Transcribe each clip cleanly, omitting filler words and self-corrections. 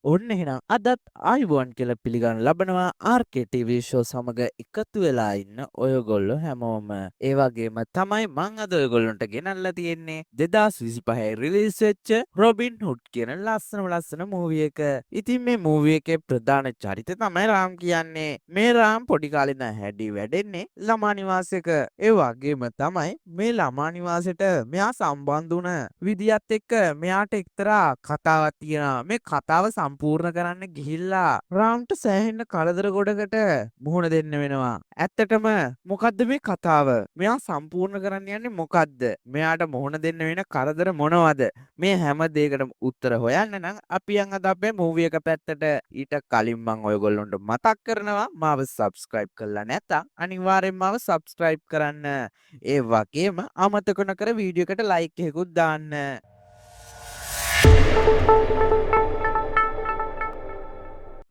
ඔන්න එහෙනම් අදත් ආයුබෝවන් කියලා පිළිගන්න ලබනවා RK TV show සමග එකතු වෙලා ඉන්න ඔයගොල්ලෝ හැමෝම. ඒ වගේම තමයි මං අද ඔයගොල්ලන්ට ගෙනල්ලා තියෙන්නේ 2025 රිලීස් වෙච්ච රොබින් හුඩ් කියන ලස්සන මූවි එක. ඉතින් මේ මූවි එකේ ප්‍රධාන චරිතය තමයි රාම් කියන්නේ. මේ රාම් පොඩි කාලේ ඉඳන් හැඩි වැඩෙන්නේ ළමා නිවාසයක. ඒ වගේම තමයි මේ ළමා නිවාසෙට මෙයා සම්බන්ධ වුණ විදියත් එක්ක මෙයාට එක්තරා කතාවක් තියෙනවා. මේ කතාව සම්පූර්ණ කරන්න ගිහිල්ලා රාම්ට සෑහෙන්න කරදර ගොඩකට මුහුණ දෙන්න වෙනවා. ඇත්තටම මොකද්ද මේ කතාව? මෙයා සම්පූර්ණ කරන්න යන්නේ මොකද්ද? මෙයාට මුහුණ දෙන්න වෙන කරදර මොනවද? මේ හැම දෙයකටම උත්තර හොයන්න නම් අපි යන් අද අපේ මූවි එක පැත්තට. ඊට කලින් මම ඔයගොල්ලන්ට මතක් කරනවා මාව subscribe කරලා නැත්නම් අනිවාර්යෙන්ම මාව subscribe කරන්න. ඒ වගේම අමතක නොකර වීඩියෝ එකට like එකකුත් දාන්න.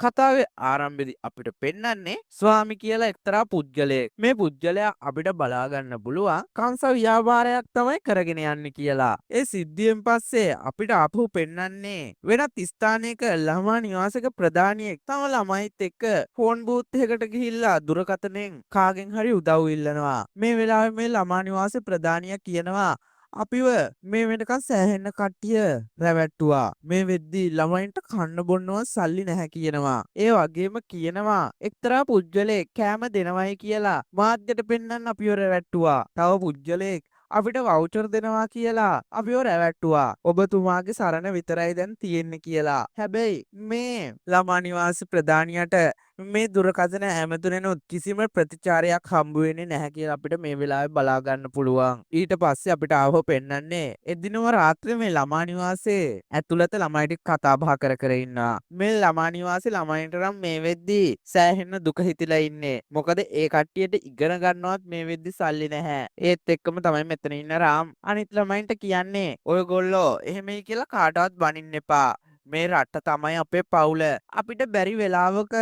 කතාවේ ආරම්භයේදී අපිට පෙන්වන්නේ ස්වාමි කියලා එක්තරා පුද්ගලයෙක්. මේ පුද්ගලයා අපිට බලා ගන්න පුළුවන් කංශ ව්‍යාපාරයක් තමයි කරගෙන යන්නේ කියලා. ඒ සිද්ධියෙන් පස්සේ අපිට ආපහු පෙන්වන්නේ වෙනත් ස්ථානයක ළමා නිවාසක ප්‍රධානියෙක් තම ළමයිත් එක්ක ෆෝන් බූත් එකකට ගිහිල්ලා දුරකථනයෙන් කාගෙන් හරි උදව් ඉල්ලනවා. මේ වෙලාවේ මේ ළමා නිවාසේ ප්‍රධානියා කියනවා අපිව මේ වෙනකන් සෑහෙන්න කට්ටිය රැවැට්ටුවා. මේ වෙද්දි ළමයින්ට කන්න බොන්නවත් සල්ලි නැහැ කියනවා. ඒ වගේම කියනවා එක්තරා පුජ්‍යලෙක් කෑම දෙනවයි කියලා මාධ්‍යට පෙන්වන්න අපිව රැවැට්ටුවා. තව පුජ්‍යලෙක් අපිට වවුචර් දෙනවා කියලා අපිව රැවැට්ටුවා. ඔබතුමාගේ සරණ විතරයි දැන් තියෙන්නේ කියලා. හැබැයි මේ ළමා නිවාස ප්‍රධානියට මේ දුරකථන ඇමතුනෙනුත් කිසිම ප්‍රතිචාරයක් හම්බ වෙන්නේ නැහැ කියලා අපිට මේ වෙලාවේ බලා ගන්න පුළුවන්. ඊට පස්සේ අපිට ආවෝ පෙන්වන්නේ එදිනම රාත්‍රියේ මේ ළමා නිවාසේ ඇතුළත ළමයි ටික කතා බහ කර ඉන්නවා. මේ ළමා නිවාසේ ළමයින්ට නම් මේ වෙද්දි සෑහෙන දුක හිතිලා ඉන්නේ. මොකද ඒ කට්ටියට ඉගෙන ගන්නවත් මේ වෙද්දි සල්ලි නැහැ. ඒත් එක්කම තමයි මෙතන ඉන්න රාම් අනිත් ළමයින්ට කියන්නේ ඔයගොල්ලෝ එහෙමයි කියලා කාටවත් බනින්න එපා. මේ රට තමයි අපේ පවුල. අපිට බැරි වෙලාවක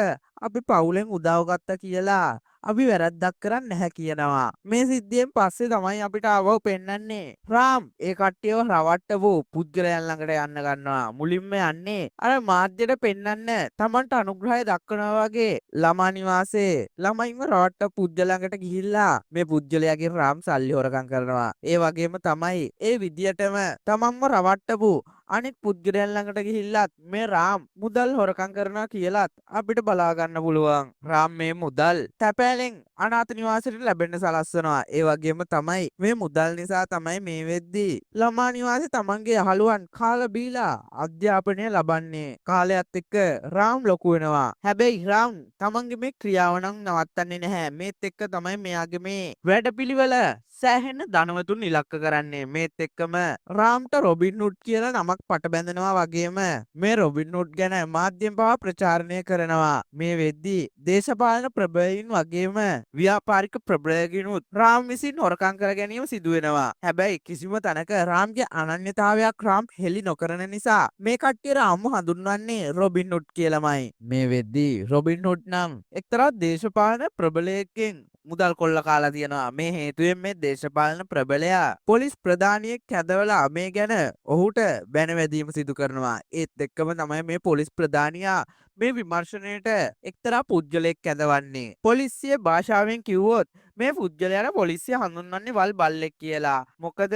අපි පවුලෙන් උදව් ගත්තා කියලා අපි වැරද්දක් කරන්නේ නැහැ කියනවා. මේ සිද්ධියෙන් පස්සේ තමයි අපිට ආවව පෙන්වන්නේ රාම් ඒ කට්ටියව රවට්ටපු පුද්ගලයන් ළඟට යන්න ගන්නවා. මුලින්ම යන්නේ අර මාධ්‍යට පෙන්වන්න Tamanට අනුග්‍රහය දක්වනවා වගේ ළමා නිවාසේ ළමයින්ව රවට්ටපු පුද්ගල ළඟට ගිහිල්ලා මේ පුද්ගලයාගෙන් රාම් සල්ලි හොරකම් කරනවා. ඒ වගේම තමයි ඒ විදියටම තමන්ව රවට්ටපු අනිත් පුද්ගලයන් ළඟට ගිහිල්ලත් මේ රාම් මුදල් හොරකම් කරනවා කියලාත් අපිට බලා ගන්න පුළුවන්. රාම් මේ මුදල් තැපෑලෙන් අනාථ නිවාසයට ලැබෙන්න සලස්වනවා. ඒ වගේම තමයි මේ මුදල් නිසා තමයි මේ වෙද්දී ළමා නිවාසේ තමන්ගේ යහළුවන් කාලා බීලා අධ්‍යාපනය ලබන්නේ. කාලයත් එක්ක රාම් ලොකු වෙනවා. හැබැයි රාම් තමන්ගේ මේ ක්‍රියාව නම් නවත්තන්නේ නැහැ. මේත් එක්ක තමයි මෙයාගේ මේ වැඩපිළිවෙල සෑහෙන ධනවතුන් ඉලක්ක කරන්නේ. මේත් එක්කම රාම්ට රොබින් හුඩ් කියලා නමක් පට බැඳෙනවා. වගේම මේ රොබින් හුඩ් ගැන මාධ්‍යයෙන් පවා ප්‍රචාරණය කරනවා. මේ වෙද්දී දේශපාලන ප්‍රබලයින් වගේම ව්‍යාපාරික ප්‍රබලයන්ගිනුත් රාම් විසින් හොරකම් කර ගැනීම සිදු වෙනවා. හැබැයි කිසිම තැනක රාම්ගේ අනන්‍යතාවයක් රාම් හෙළි නොකරන නිසා මේ කට්ටිය රාම්ව හඳුන්වන්නේ රොබින් හුඩ් කියලාමයි. මේ වෙද්දී රොබින් හුඩ් නම් එක්තරා දේශපාලන ප්‍රබලයෙක්ගෙන් මුදල් කොල්ල කාලා තියෙනවා. මේ හේතුවෙන් මේ දේශපාලන ප්‍රබලයා පොලිස් ප්‍රධානියෙක් කැඳවලා මේ ගැන ඔහුට බැනවැදීම සිදු කරනවා. ඒත් එක්කම තමයි මේ පොලිස් ප්‍රධානියා මේ විමර්ශනයට එක්තරා පුද්ගලයෙක් කැඳවන්නේ. පොලිසිය භාෂාවෙන් කිව්වොත් මේ පුද්ගලයාට පොලිසිය හඳුන්වන්නේ වල් බල්ලෙක් කියලා. මොකද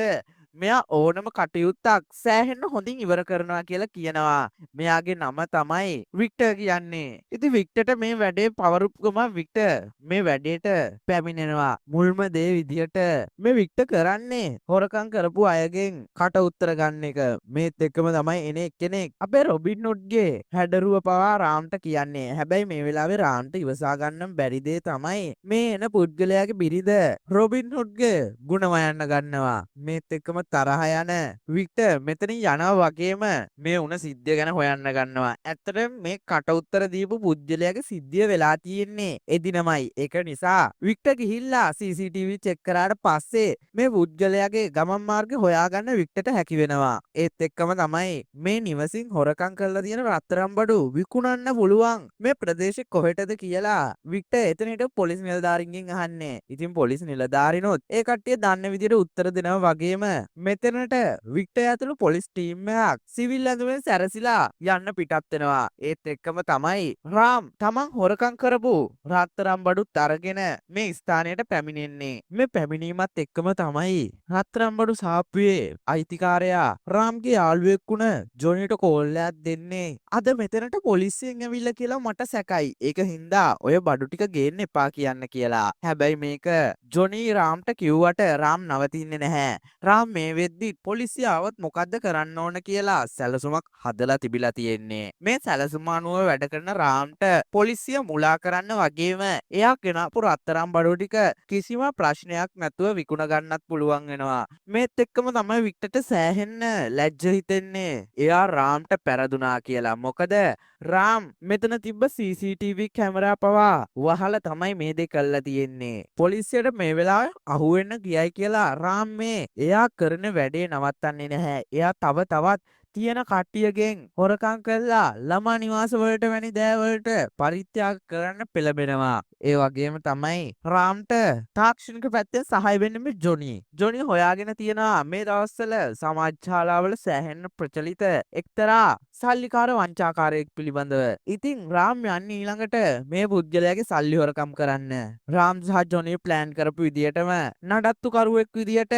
මෙයා ඕනම කටයුත්තක් සෑහෙන්න හොඳින් ඉවර කරනවා කියලා කියනවා. මෙයාගේ නම තමයි වික්ටර් කියන්නේ. ඉතින් වික්ටර්ට මේ වැඩේ පවරුප්ගම වික්ටර් මේ වැඩේට පැමිණෙනවා. මුල්ම දේ විදියට මේ වික්ටර් කරන්නේ හොරකම් කරපු අයගෙන් කට උත්තර ගන්න එක. මේත් එක්කම තමයි එන එක්කෙනෙක් අපේ රොබින් හුඩ්ගේ හැඩරුව පවා රාම්ට කියන්නේ. හැබැයි මේ වෙලාවේ රාම්ට ඉවසා ගන්න බැරි දේ තමයි මේ එන පුද්ගලයාගේ බිරිඳ රොබින් හුඩ්ගේ ගුණ හොයන්න ගන්නවා. මේත් එක්කම තරහ යන වික්ටර් මෙතනින් යනවා වගේම මේ උන සිද්ධිය ගැන හොයන්න ගන්නවා. ඇත්තටම මේ කට උත්තර දීපු පුද්ගලයාගේ සිද්ධිය වෙලා තියෙන්නේ එදිනමයි. ඒක නිසා වික්ටර් ගිහිල්ලා CCTV චෙක් කරාට පස්සේ මේ පුද්ගලයාගේ ගමන් මාර්ගය හොයාගන්න වික්ටර්ට හැකි වෙනවා. ඒත් එක්කම තමයි මේ නිවසින් හොරකම් කරලා තියෙන රත්තරන් බඩු විකුණන්න පුළුවන් මේ ප්‍රදේශෙ කොහෙටද කියලා වික්ටර් එතන හිටපු පොලිස් නිලධාරීන්ගෙන් අහන්නේ. ඉතින් පොලිස් නිලධාරිනොත් ඒ කට්ටිය දන්න විදිහට උත්තර දෙනවා. වගේම මෙතනට වික්ටර් ඇතුළු පොලිස් ටීම් එකක් සිවිල් ඇඳුමෙන් සැරසිලා යන්න පිටත් වෙනවා. ඒත් එක්කම තමයි රාම් තමන් හොරකම් කරපු රත්තරන් බඩුත් අරගෙන මේ ස්ථානයට පැමිණෙන්නේ. මේ පැමිණීමත් එක්කම තමයි රත්තරන් බඩු සාප්පුවේ අයිතිකාරයා රාම්ගේ යාළුවෙක් වුණ ජොනිට කෝල් එකක් දෙන්නේ. අද මෙතනට පොලිසියෙන් ඇවිල්ලා කියලා මට සැකයි. ඒක හින්දා ඔය බඩු ටික ගේන්න එපා කියන්න කියලා. හැබැයි මේක ජොනි රාම්ට කිව්වට රාම් නවතින්නේ නැහැ. රාම් මේ වෙද්දි පොලිසිය ආවත් මොකද්ද කරන්න ඕන කියලා සැලසුමක් හදලා තිබිලා තියෙන්නේ. මේ සැලසුම අනුව වැඩ කරන රාම්ට පොලිසිය මුලා කරන්න වගේම එයා ගෙනාපු රත්තරන් බඩු ටික කිසිම ප්‍රශ්නයක් නැතුව විකුණ ගන්නත් පුළුවන් වෙනවා. මේත් එක්කම තමයි වික්ටර්ට සෑහෙන්න ලැජ්ජ හිතෙන්නේ. එයා රාම්ට පෙරදුනා කියලා. මොකද රාම් මෙතන තිබ්බ CCTV කැමරා පවා වහලා තමයි මේ දේ කළා තියෙන්නේ. පොලිසියට මේ වෙලාවේ අහුවෙන්න ගියයි කියලා රාම් මේ එයා කරන වැඩේ නවත්තන්නේ නැහැ. එයා තව තවත් තියෙන කට්ටියගෙන් හොරකම් කරලා ළමා නිවාස වලට වැනි දෑවලට පරිත්‍යාග කරන්න පෙළඹෙනවා. ඒ වගේම තමයි රාම්ට තාක්ෂණික පැත්තෙන් සහාය වෙන්නේ මේ ජොනි. ජොනි හොයාගෙන තියෙනවා මේ දවස්වල සමාජ ශාලාවල සෑහෙන ප්‍රචලිත එක්තරා සල්ලිකාර වංචාකාරයෙක් පිළිබඳව. ඉතින් රාම් යන්නේ ඊළඟට මේ පුද්ගලයාගේ සල්ලි හොරකම් කරන්න. රාම් සහ ජොනි ප්ලෑන් කරපු විදියටම නඩත්තුකරුවෙක් විදියට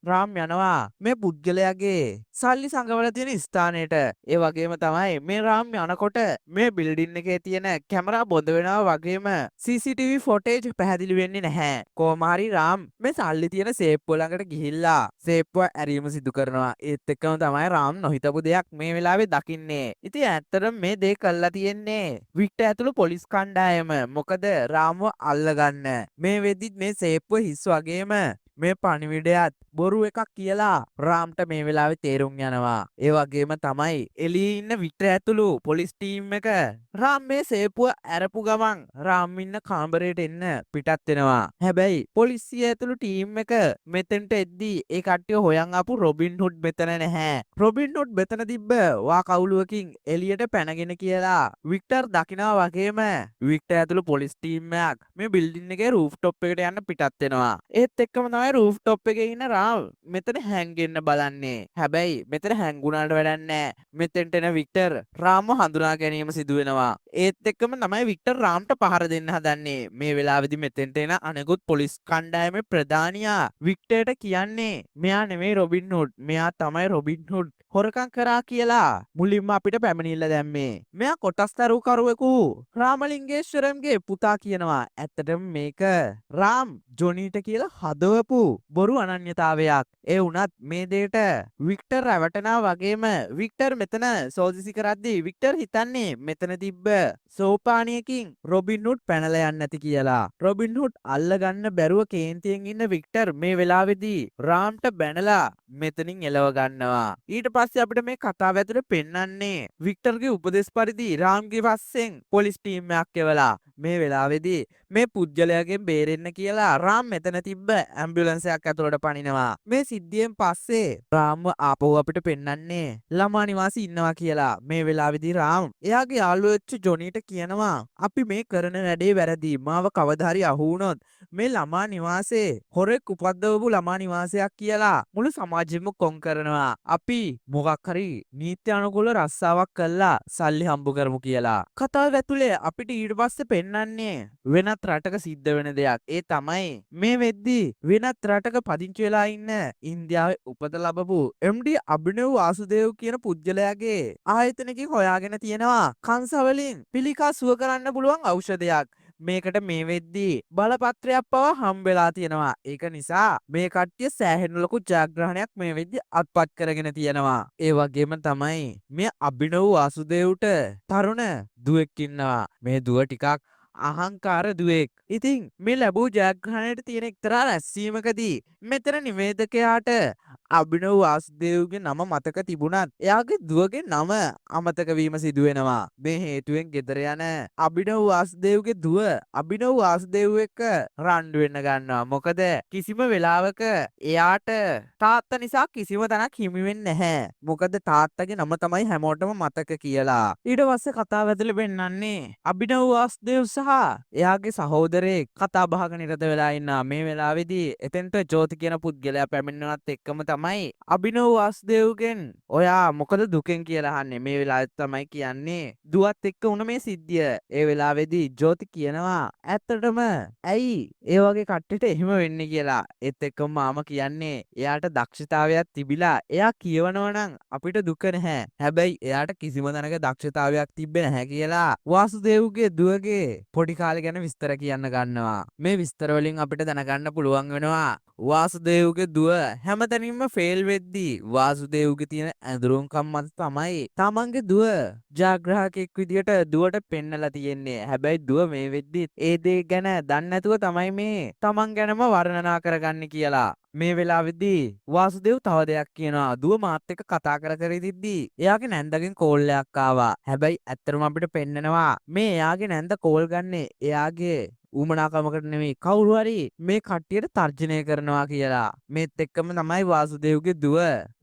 රාම් යනවා මේ පුද්ගලයාගේ සල්ලි සංගවල තියෙන ස්ථානයට. ඒ වගේම තමයි මේ රාම් යනකොට මේ බිල්ඩින් එකේ තියෙන කැමරා බොඳ වෙනවා වගේම CCTV ෆොටේජ් පැහැදිලි වෙන්නේ නැහැ. කොහොම හරි රාම් මේ සල්ලි තියෙන සේප්පුව ළඟට ගිහිල්ලා සේප්පුව ඇරීම සිදු කරනවා. ඒත් එක්කම තමයි රාම් නොහිතපු දෙයක් මේ වෙලාවේ දකින්නේ. ඉතින් ඇත්තටම මේ දේ කළා තියෙන්නේ වික්ටර් ඇතුළු පොලිස් කණ්ඩායම. මොකද රාම්ව අල්ලගන්න. මේ වෙද්දිත් මේ සේප්පුව හිස් වගේම මේ පණිවිඩයත් බොරු එකක් කියලා රාම්ට මේ වෙලාවේ තේරුම් යනවා. ඒ වගේම තමයි එළියේ ඉන්න වික්ටර් ඇතුළු පොලිස් ටීම් එක රාම් මේ සේපුව ඇරපු ගමන් රාම් ඉන්න කාමරයට එන්න පිටත් වෙනවා. හැබැයි පොලිසිය ඇතුළු ටීම් එක මෙතෙන්ට එද්දී ඒ කට්ටිය හොයන් ආපු රොබින් හුඩ් මෙතන නැහැ. රොබින් හුඩ් මෙතන තිබ්බ වා කවුලුවකින් එළියට පැනගෙන කියලා වික්ටර් දකිනවා වගේම වික්ටර් ඇතුළු පොලිස් ටීම් එකක් මේ බිල්ඩින් එකේ රූෆ් টොප් එකට යන්න පිටත් වෙනවා. ඒත් එක්කම තමයි රූෆ් টොප් එකේ ඉන්න රාම් මෙතන හැංගෙන්න බලන්නේ. හැබැයි මෙතන හැංගුණාට වැඩක් නැහැ. මෙතෙන්ට එන වික්ටර් රාම්ව හඳුනා ගැනීම සිදු වෙනවා. ඒත් එක්කම තමයි වික්ටර් රාම්ට පහර දෙන්න හදන්නේ. මේ වෙලාවේදී මෙතෙන්ට එන අනෙකුත් පොලිස් කණ්ඩායමේ ප්‍රධානියා වික්ටර්ට කියන්නේ මෙයා නෙමෙයි රොබින් හුඩ්. මෙයා තමයි රොබින් හුඩ් හොරකම් කරා කියලා මුලින්ම අපිට පැමිණිල්ල දැම්මේ. මෙයා කොටස්තරුකරුවෙකු රාමලිංගේශ්වරම්ගේ පුතා කියනවා. ඇත්තටම මේක රාම් ජොනීට කියලා හදවපු බොරු අනන්‍යතාවයක්. ඒ වුණත් මේ දෙයට වික්ටර් රැවටෙනා වගේම වික්ටර් මෙතන සෝදිසි කරද්දී වික්ටර් හිතන්නේ මෙතන තිබ්බ සෝපානියකින් රොබින් හුඩ් පැනලා යන්නේ නැති කියලා. රොබින් හුඩ් අල්ලගන්න බැරුව කේන්තියෙන් ඉන්න වික්ටර් මේ වෙලාවේදී රාම්ට බැනලා මෙතනින් එලව ගන්නවා. ඊට පස්සේ අපිට මේ කතාව ඇතුලේ පෙන්වන්නේ වික්ටර්ගේ උපදෙස් පරිදි රාම්ගේ පස්සෙන් පොලිස් ටීම් එකක් එවලා මේ වෙලාවේදී මේ පුජ්‍යලයාගෙන් බේරෙන්න කියලා රාම් මෙතන තිබ්බ ඇම්බියුලන්ස් එකක් ඇතුළට පනිනවා. මේ සිද්ධියෙන් පස්සේ රාම්ව ආපහු අපිට පෙන්වන්නේ ළමා නිවාසී ඉන්නවා කියලා. මේ වෙලාවේදී රාම් එයාගේ යාළුවෝ වෙච්ච ජොනීට කියනවා අපි මේ කරන වැඩේ වැරදි. මාව කවදා හරි අහු වුණොත් මේ ළමා නිවාසේ හොරෙක් උපද්දවපු ළමා නිවාසයක් කියලා මුළු සමාජෙම කොන් කරනවා. අපි මොකක් හරි නීති අනුකූල රස්සාවක් කළා සල්ලි හම්බ කරමු කියලා. කතාව ඇතුලේ අපිට ඊට පස්සේ පෙන්වන්නේ වෙනත් රටක සිද්ධ වෙන දෙයක්. ඒ තමයි මේ වෙද්දී වෙනත් රටක පදිංචි වෙලා ඉන්න ඉන්දියාවේ උපත ලැබපු MD අභිනව වාසුදේව කියන පුජ්‍යලයාගේ ආයතනකින් හොයාගෙන තියෙනවා කංශවලින් පිළිකා සුව කරන්න පුළුවන් ඖෂධයක්. මේකට මේ වෙද්දී බලපත්‍රයක් පවා හම්බෙලා තියෙනවා. ඒක නිසා මේ කට්ටිය සෑහෙන ලොකු ජයග්‍රහණයක් මේ වෙද්දී අත්පත් කරගෙන තියෙනවා. ඒ වගේම තමයි මේ අභිනව වාසුදේව්ට තරුණ දුවෙක් ඉන්නවා. මේ දුව ටිකක් අහංකාර දුවෙක්. ඉතින් මේ ලැබූ ජයග්‍රහණයට තියෙන එක්තරා රැස්වීමකදී මෙතන නිවේදකයාට අභිනව වාසුදේව්ගේ නම මතක තිබුණත් එයාගේ දුවගේ නම අමතක වීම සිදු වෙනවා. මේ හේතුවෙන් ගෙදර යන අභිනව වාසුදේව්ගේ දුව අභිනව වාසුදේව් එක්ක රණ්ඩු වෙන්න ගන්නවා. මොකද කිසිම වෙලාවක එයාට තාත්තා නිසා කිසිම තැනක් හිමි වෙන්නේ නැහැ. මොකද තාත්තගේ නම තමයි හැමෝටම මතක කියලා. ඊට පස්සේ කතාව ඇතුලේ පෙන්නන්නේ අභිනව වාසුදේව් සහ එයාගේ සහෝදරයෙක් කතා බහක නිරත වෙලා ඉන්නා. මේ වෙලාවේදී එතෙන්ට ජෝති කියන පුද්ගලයා පැමිණෙනවත් එක්කම තමයි අභිනව වාසුදේවගෙන් ඔයා මොකද දුකෙන් කියලා අහන්නේ. මේ වෙලාවෙත් තමයි කියන්නේ දුවත් එක්ක උන මේ සිද්ධිය. ඒ වෙලාවේදී ජෝති කියනවා ඇත්තටම ඇයි ඒ වගේ කට්ටියට එහෙම වෙන්නේ කියලා. ඒත් එක්කම මාම කියන්නේ එයාට දක්ෂතාවයක් තිබිලා එයා කියවනවා නම් අපිට දුක නැහැ. හැබැයි එයාට කිසිම තැනක දක්ෂතාවයක් තිබ්බේ නැහැ කියලා වාසුදේවගේ දුවගේ පොඩි කාලේ ගැන විස්තර කියන්න ගන්නවා. මේ විස්තර වලින් අපිට දැනගන්න පුළුවන් වෙනවා වාසුදේවගේ දුව හැමතැනින්ම ෆේල් වෙද්දී වාසුදේවගේ තියෙන ඇඳුරුම්කම් මත තමයි තමන්ගේ දුව ජාග්‍රාහකෙක් විදියට දුවට පෙන්නලා තියෙන්නේ. හැබැයි දුව මේ වෙද්දි ඒ දේ ගැන දන්නේ නැතුව තමයි මේ තමන් ගැනම වර්ණනා කරගන්නේ කියලා. මේ වෙලාවෙදී වාසුදේව් තව දෙයක් කියනවා. දුව මාත් එක්ක කතා කර ඉදිද්දී එයාගේ නැන්දගෙන් කෝල් එකක් ආවා. හැබැයි ඇත්තටම අපිට පෙන්නනවා මේ එයාගේ නැන්ද කෝල් ගන්නේ එයාගේ ඌමනාකමකට නෙමෙයි කවුරු හරි මේ කට්ටියට තර්ජනය කරනවා කියලා. මේත් එක්කම තමයි වාසුදේව්ගේ දුව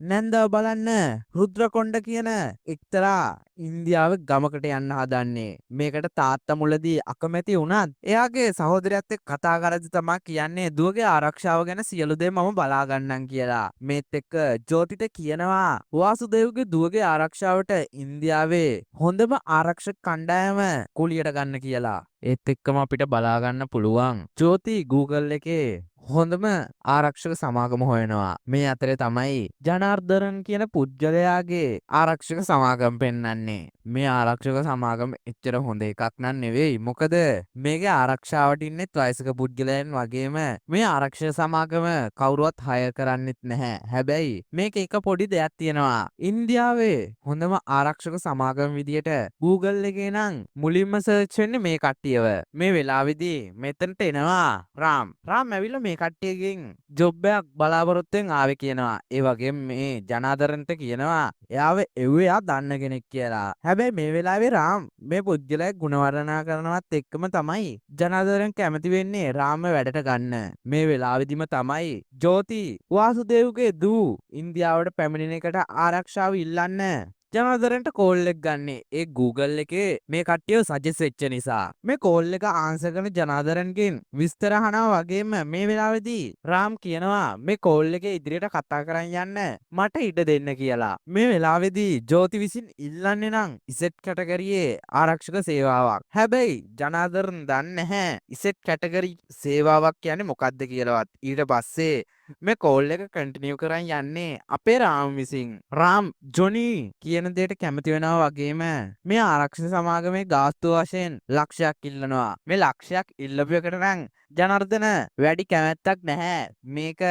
නැන්දව බලන්න රුද්‍රකොණ්ඩ කියන එක්තරා ඉන්දියාවේ ගමකට යන්න හදන්නේ. මේකට තාත්තා මුලදී අකමැති වුණත් එයාගේ සහෝදරයත් එක්ක කතා කරද්දි තමයි කියන්නේ දුවගේ ආරක්ෂාව ගැන සියලු දේ මම බලා ගන්නම් කියලා. මේත් එක්ක ජෝතිට කියනවා වාසුදේව්ගේ දුවගේ ආරක්ෂාවට ඉන්දියාවේ හොඳම ආරක්ෂක කණ්ඩායම කුලියට ගන්න කියලා. ඒත් එක්කම අපිට බලා ගන්න පුළුවන් ජෝති Google එකේ හොඳම ආරක්ෂක සමාගම හොයනවා. මේ අතරේ තමයි ජනාර්දරන් කියන පුජ්‍යලයාගේ ආරක්ෂක සමාගම පෙන්වන්නේ. මේ ආරක්ෂක සමාගම එච්චර හොඳ එකක් නන් නෙවෙයි. මොකද මේකේ ආරක්ෂාවට ඉන්නෙත් වයසක පුජ්‍යලයන් වගේම මේ ආරක්ෂක සමාගම කවුරුවත් හය කරන්නෙත් නැහැ. හැබැයි මේක එක පොඩි දෙයක් තියෙනවා. ඉන්දියාවේ හොඳම ආරක්ෂක සමාගම විදියට Google එකේ නම් මුලින්ම සර්ච් වෙන්නේ මේ කට්ටියව. මේ වෙලාවේදී මෙතනට එනවා රාම්. රාම් ඇවිල්ලා මේ කට්ටියගෙන් ජොබ් එකක් බලාපොරොත්තුෙන් ආවේ කියනවා. ඒ වගේම මේ ජනාදරන්ට කියනවා එයාව එව්වෙයා දන්න කෙනෙක් කියලා. හැබැයි මේ වෙලාවේ රාම් මේ පුජ්‍යලයා ගුණ වර්ණනා කරනවත් එක්කම තමයි ජනාදරන් කැමති වෙන්නේ රාම්ව වැඩට ගන්න. මේ වෙලාවෙදිම තමයි ජෝති වාසුදේව්ගේ දූ ඉන්දියාවට පැමිණෙන එකට ආරක්ෂාව ඉල්ලන්න ජනාදරන්ට කෝල් එක ගන්නේ. ඒ Google එකේ මේ කට්ටිය සජෙස් වෙච්ච නිසා. මේ කෝල් එක ආන්සර් කරන ජනාදරන්ගෙන් විස්තර අහනවා වගේම මේ වෙලාවේදී රාම් කියනවා මේ කෝල් එකේ ඉදිරියට කතා කරන් යන්න මට ඉඩ දෙන්න කියලා. මේ වෙලාවේදී ජෝති විසින් ඉල්ලන්නේ නම් ඉසෙට් කැටගරියේ ආරක්ෂක සේවාවක්. හැබැයි ජනාදරන් දන්නේ නැහැ ඉසෙට් කැටගරි සේවාවක් කියන්නේ මොකක්ද කියලාවත්. ඊට පස්සේ මේ කෝල් එක කන්ටිනියු කරන් යන්නේ අපේ රාම් විසින්. රාම් ජොනි කියන දෙයට කැමති වෙනවා වගේම මේ ආරක්ෂක සමාගමේ ගාස්තු වශයෙන් ලක්ෂයක් ඉල්ලනවා. මේ ලක්ෂයක් ඉල්ලපු එකට නම් ජනාර්දන වැඩි කැමැත්තක් නැහැ. මේක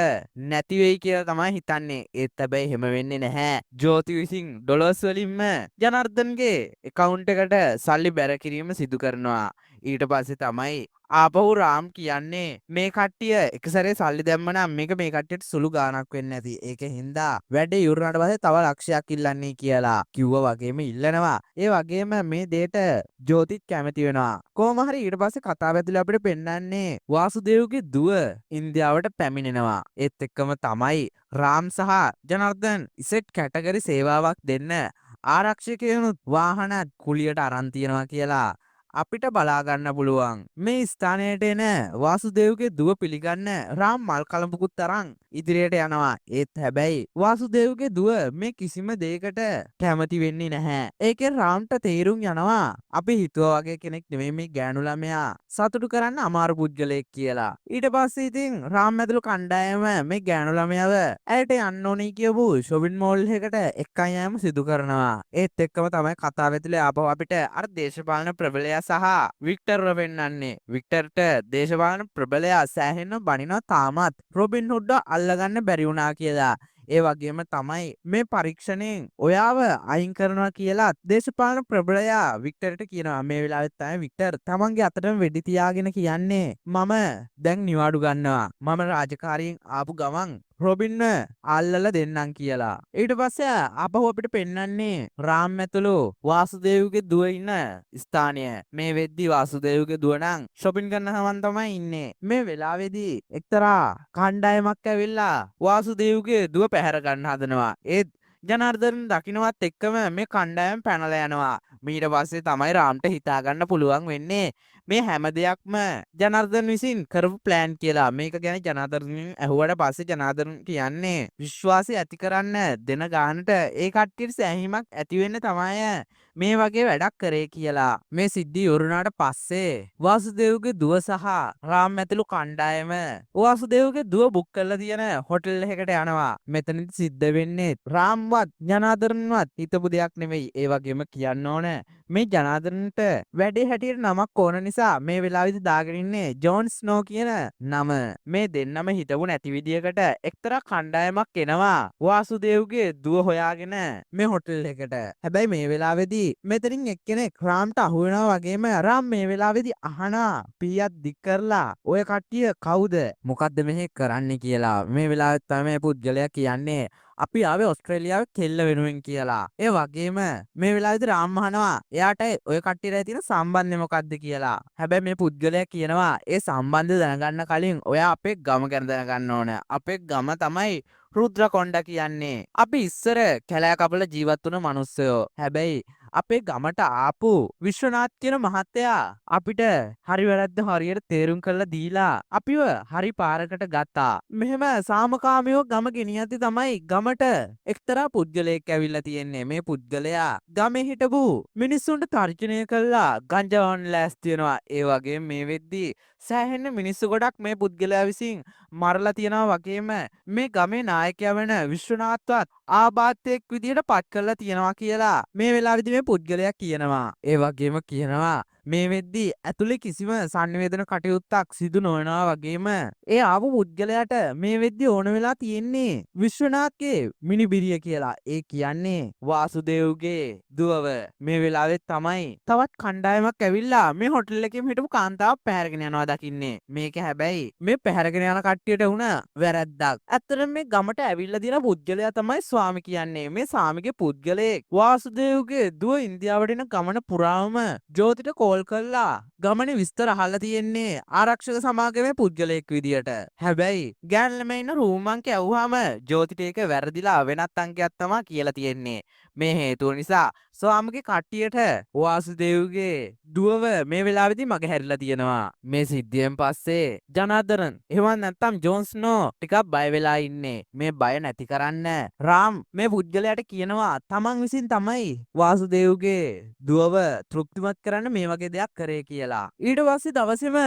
නැති වෙයි කියලා තමයි හිතන්නේ. ඒත් හැබැයි එහෙම වෙන්නේ නැහැ. ජෝති විසින් ඩොලර්ස් වලින්ම ජනාර්දන්ගේ account එකට සල්ලි බැර කිරීම සිදු කරනවා. ඊට පස්සේ තමයි ආපහු රාම් කියන්නේ මේ කට්ටිය එක සැරේ සල්ලි දැම්ම නම් මේක මේ කට්ටියට සුළු ගාණක් වෙන්නේ නැති. ඒකෙන් හින්දා වැඩේ ඉවරනට පස්සේ තව ලක්ෂයක් ඉල්ලන්නේ කියලා කිව්වා වගේම ඉල්ලනවා. ඒ වගේම මේ දෙයට ජෝතිත් කැමති වෙනවා. කොහොම හරි ඊට පස්සේ කතාව ඇතුලේ අපිට පෙන්වන්නේ වාසුදේව්ගේ දුව ඉන්දියාවට පැමිණෙනවා. ඒත් එක්කම තමයි රාම් සහ ජනාර්දන් ඉසෙට් කැටගරි සේවාවක් දෙන්න ආරක්ෂකයනුත් වාහන කුලියට අරන් තියනවා කියලා අපිට බලා ගන්න පුළුවන්. මේ ස්ථානයට එන වාසුදේව්ගේ දුව පිළිගන්න රාම් මල් කලඹුකුත් අරන් ඉදිරියට යනවා. ඒත් හැබැයි වාසුදේව්ගේ දුව මේ කිසිම දෙයකට කැමති වෙන්නේ නැහැ. ඒකෙන් රාම්ට තේරුම් යනවා අපි හිතුවා වගේ කෙනෙක් නෙමෙයි මේ ගෑනු ළමයා සතුටු කරන්න අමාරු පුජ්‍යලෙක් කියලා. ඊට පස්සේ ඉතින් රාම් ඇතුළු කණ්ඩායම මේ ගෑනු ළමයාව ඇයට යන්න ඕනේ කියපු ෂොපින් මෝල් එකකට එක්කන් යෑම සිදු කරනවා. ඒත් එක්කම තමයි කතාව ඇතුලේ ආපහු අපිට අර දේශපාලන ප්‍රබලයා සහ වික්ටර්ව පෙන්වන්නේ. වික්ටර්ට දේශපාලන ප්‍රබලයා සෑහෙන බනිනවා තාමත් රොබින් හුඩ්ව අල්ලගන්න බැරි වුණා කියලා. ඒ වගේම තමයි මේ පරීක්ෂණයෙන් ඔයාව අයින් කරනවා කියලා දේශපාලන ප්‍රබලයා වික්ටර්ට කියනවා. මේ වෙලාවෙත් තමයි වික්ටර් තමන්ගේ අතටම වෙඩි තියාගෙන කියන්නේ මම දැන් නිවාඩු ගන්නවා. මම රාජකාරියෙන් ආපු ගමන් රොබින්ව අල්ලලා දෙන්නම් කියලා. ඊට පස්සේ ආපහු අපිට පෙන්වන්නේ රාම් ඇතුළු වාසුදේව්ගේ දුව ඉන්න ස්ථානය. මේ වෙද්දි වාසුදේව්ගේ දුව නම් shopping කරන හමන් තමයි ඉන්නේ. මේ වෙලාවේදී එක්තරා කණ්ඩායමක් ඇවිල්ලා වාසුදේව්ගේ දුව පැහැර ගන්න හදනවා. ඒත් ජනාර්දන දකින්නවත් එක්කම මේ කණ්ඩායම පැනලා යනවා. ඊට පස්සේ තමයි රාම්ට හිතා ගන්න පුළුවන් වෙන්නේ මේ හැම දෙයක්ම ජනාර්දන විසින් කරපු ප්ලෑන් කියලා. මේක ගැන ජනාර්දනගෙන් ඇහුවට පස්සේ ජනාර්දන කියන්නේ විශ්වාසය ඇති කරන්න දෙන ගානට ඒ කට්ටියට සෑහීමක් ඇති වෙන්න තමයි මේ වගේ වැඩක් කරේ කියලා. මේ සිද්ධිය ඉවරුණාට පස්සේ වාසුදේවගේ දුව සහ රාම් ඇතුළු කණ්ඩායම වාසුදේවගේ දුව බුක් කරලා තියෙන හොටෙල් එකකට යනවා. මෙතනදි සිද්ධ වෙන්නේ රාම්වත් ජනාර්දනවත් හිතපු දෙයක් නෙවෙයි. ඒ වගේම කියන්න ඕන මේ ජනාර්දනට වැඩේ හැටියට නමක් ඕන නිසා මේ වෙලාවෙදි දාගෙන ඉන්නේ ජෝන් ස්නෝ කියන නම. මේ දෙන්නම හිතපු නැති විදියකට එක්තරා කණ්ඩායමක් එනවා වාසුදේවගේ දුව හොයාගෙන මේ හොටෙල් එකට. හැබැයි මේ වෙලාවේදී මෙතනින් එක්කෙනෙක් රාම්ට අහු වෙනවා වගේම රාම් මේ වෙලාවේදී අහනවා පීයක් දික් කරලා ඔය කට්ටිය කවුද? මොකද්ද මෙහෙ කරන්නේ කියලා. මේ වෙලාවේ තමයි පුද්ගලයා කියන්නේ අපි ආවේ ඕස්ට්‍රේලියාවේ කෙල්ල වෙනුවෙන් කියලා. ඒ වගේම මේ වෙලාවේදී රාම් අහනවා එයාට ඔය කට්ටියට තියෙන සම්බන්ධය මොකක්ද කියලා. හැබැයි මේ පුද්ගලයා කියනවා ඒ සම්බන්ධය දැනගන්න කලින් ඔයා අපේ ගම ගැන දැනගන්න ඕන. අපේ ගම තමයි රුද්‍රකොණ්ඩ කියන්නේ. අපි ඉස්සර කැලෑ කපලා ජීවත් වුණ මිනිස්සයෝ. හැබැයි අපේ ගමට ආපු විශ්වනාත් කියන මහත්තයා අපිට හරි වැරද්ද හරියට තේරුම් කරලා දීලා අපිව හරි පාරකට ගත්තා. මෙහෙම සාමකාමීව ගම ගෙනියද්දි තමයි ගමට එක්තරා පුද්ගලයෙක් ඇවිල්ලා තියෙන්නේ. මේ පුද්ගලයා ගමේ හිටපු මිනිස්සුන්ට තර්ජනය කළා ගංජාවන් ලෑස්ති වෙනවා. ඒ වගේම මේ වෙද්දී සෑහෙන මිනිස්සු ගොඩක් මේ පුද්ගලයා විසින් මරලා තියෙනවා. වගේම මේ ගමේ නායකයා වෙන විශ්වනාත්වත් ආබාධයක් විදියට පත් කරලා තියෙනවා කියලා මේ වෙලාවේදී මේ පුද්ගලයා කියනවා. ඒ වගේම කියනවා මේ වෙද්දී ඇතුලේ කිසිම සංවේදන කටයුත්තක් සිදු නොවනවා. වගේම ඒ ආපු පුද්ගලයාට මේ වෙද්දී ඕන වෙලා තියෙන්නේ විශ්වනාත්ගේ මිනිබිරිය කියලා. ඒ කියන්නේ වාසුදේව්ගේ දුවව. මේ වෙලාවෙත් තමයි තවත් කණ්ඩායමක් ඇවිල්ලා මේ හොටෙල් එකේම හිටපු කාන්තාවක් පැහැරගෙන යනවා දකින්නේ. මේක හැබැයි මේ පැහැරගෙන යන කට්ටියට වුණ වැරද්දක්. ඇත්තටම මේ ගමට ඇවිල්ලා දින පුද්ගලයා තමයි ස්වාමි කියන්නේ. මේ ස්වාමිගේ පුද්ගලයෙක් වාසුදේව්ගේ දුව ඉන්දියාවට එන ගමන පුරාම ජෝතිට කෝල් කළා ගමනේ විස්තර අහලා තියෙන්නේ ආරක්ෂක සමාගමේ පුද්ගලයෙක් විදියට. හැබැයි ගෑන් ළමයි ඉන්න රූමන්ක ඇව්වම ජෝතිට ඒක වැරදිලා වෙනත් අංකයක් තමයි කියලා තියෙන්නේ. මේ හේතුව නිසා ස්වාමිගේ කට්ටියට වාසුදේව්ගේ දුවව මේ වෙලාවේදී මග හැරිලා තියෙනවා. මේ සිද්ධියෙන් පස්සේ ජනාර්දනන් එහෙම නැත්නම් ජෝන් ස්නෝ ටිකක් බය වෙලා ඉන්නේ. මේ බය නැති කරන්න රාම් මේ පුද්ගලයාට කියනවා තමන් විසින් තමයි වාසුදේව්ගේ දුවව තෘප්තිමත් කරන්න මේ වගේ දෙයක් කරේ කියලා. ඊට පස්සේ දවසේම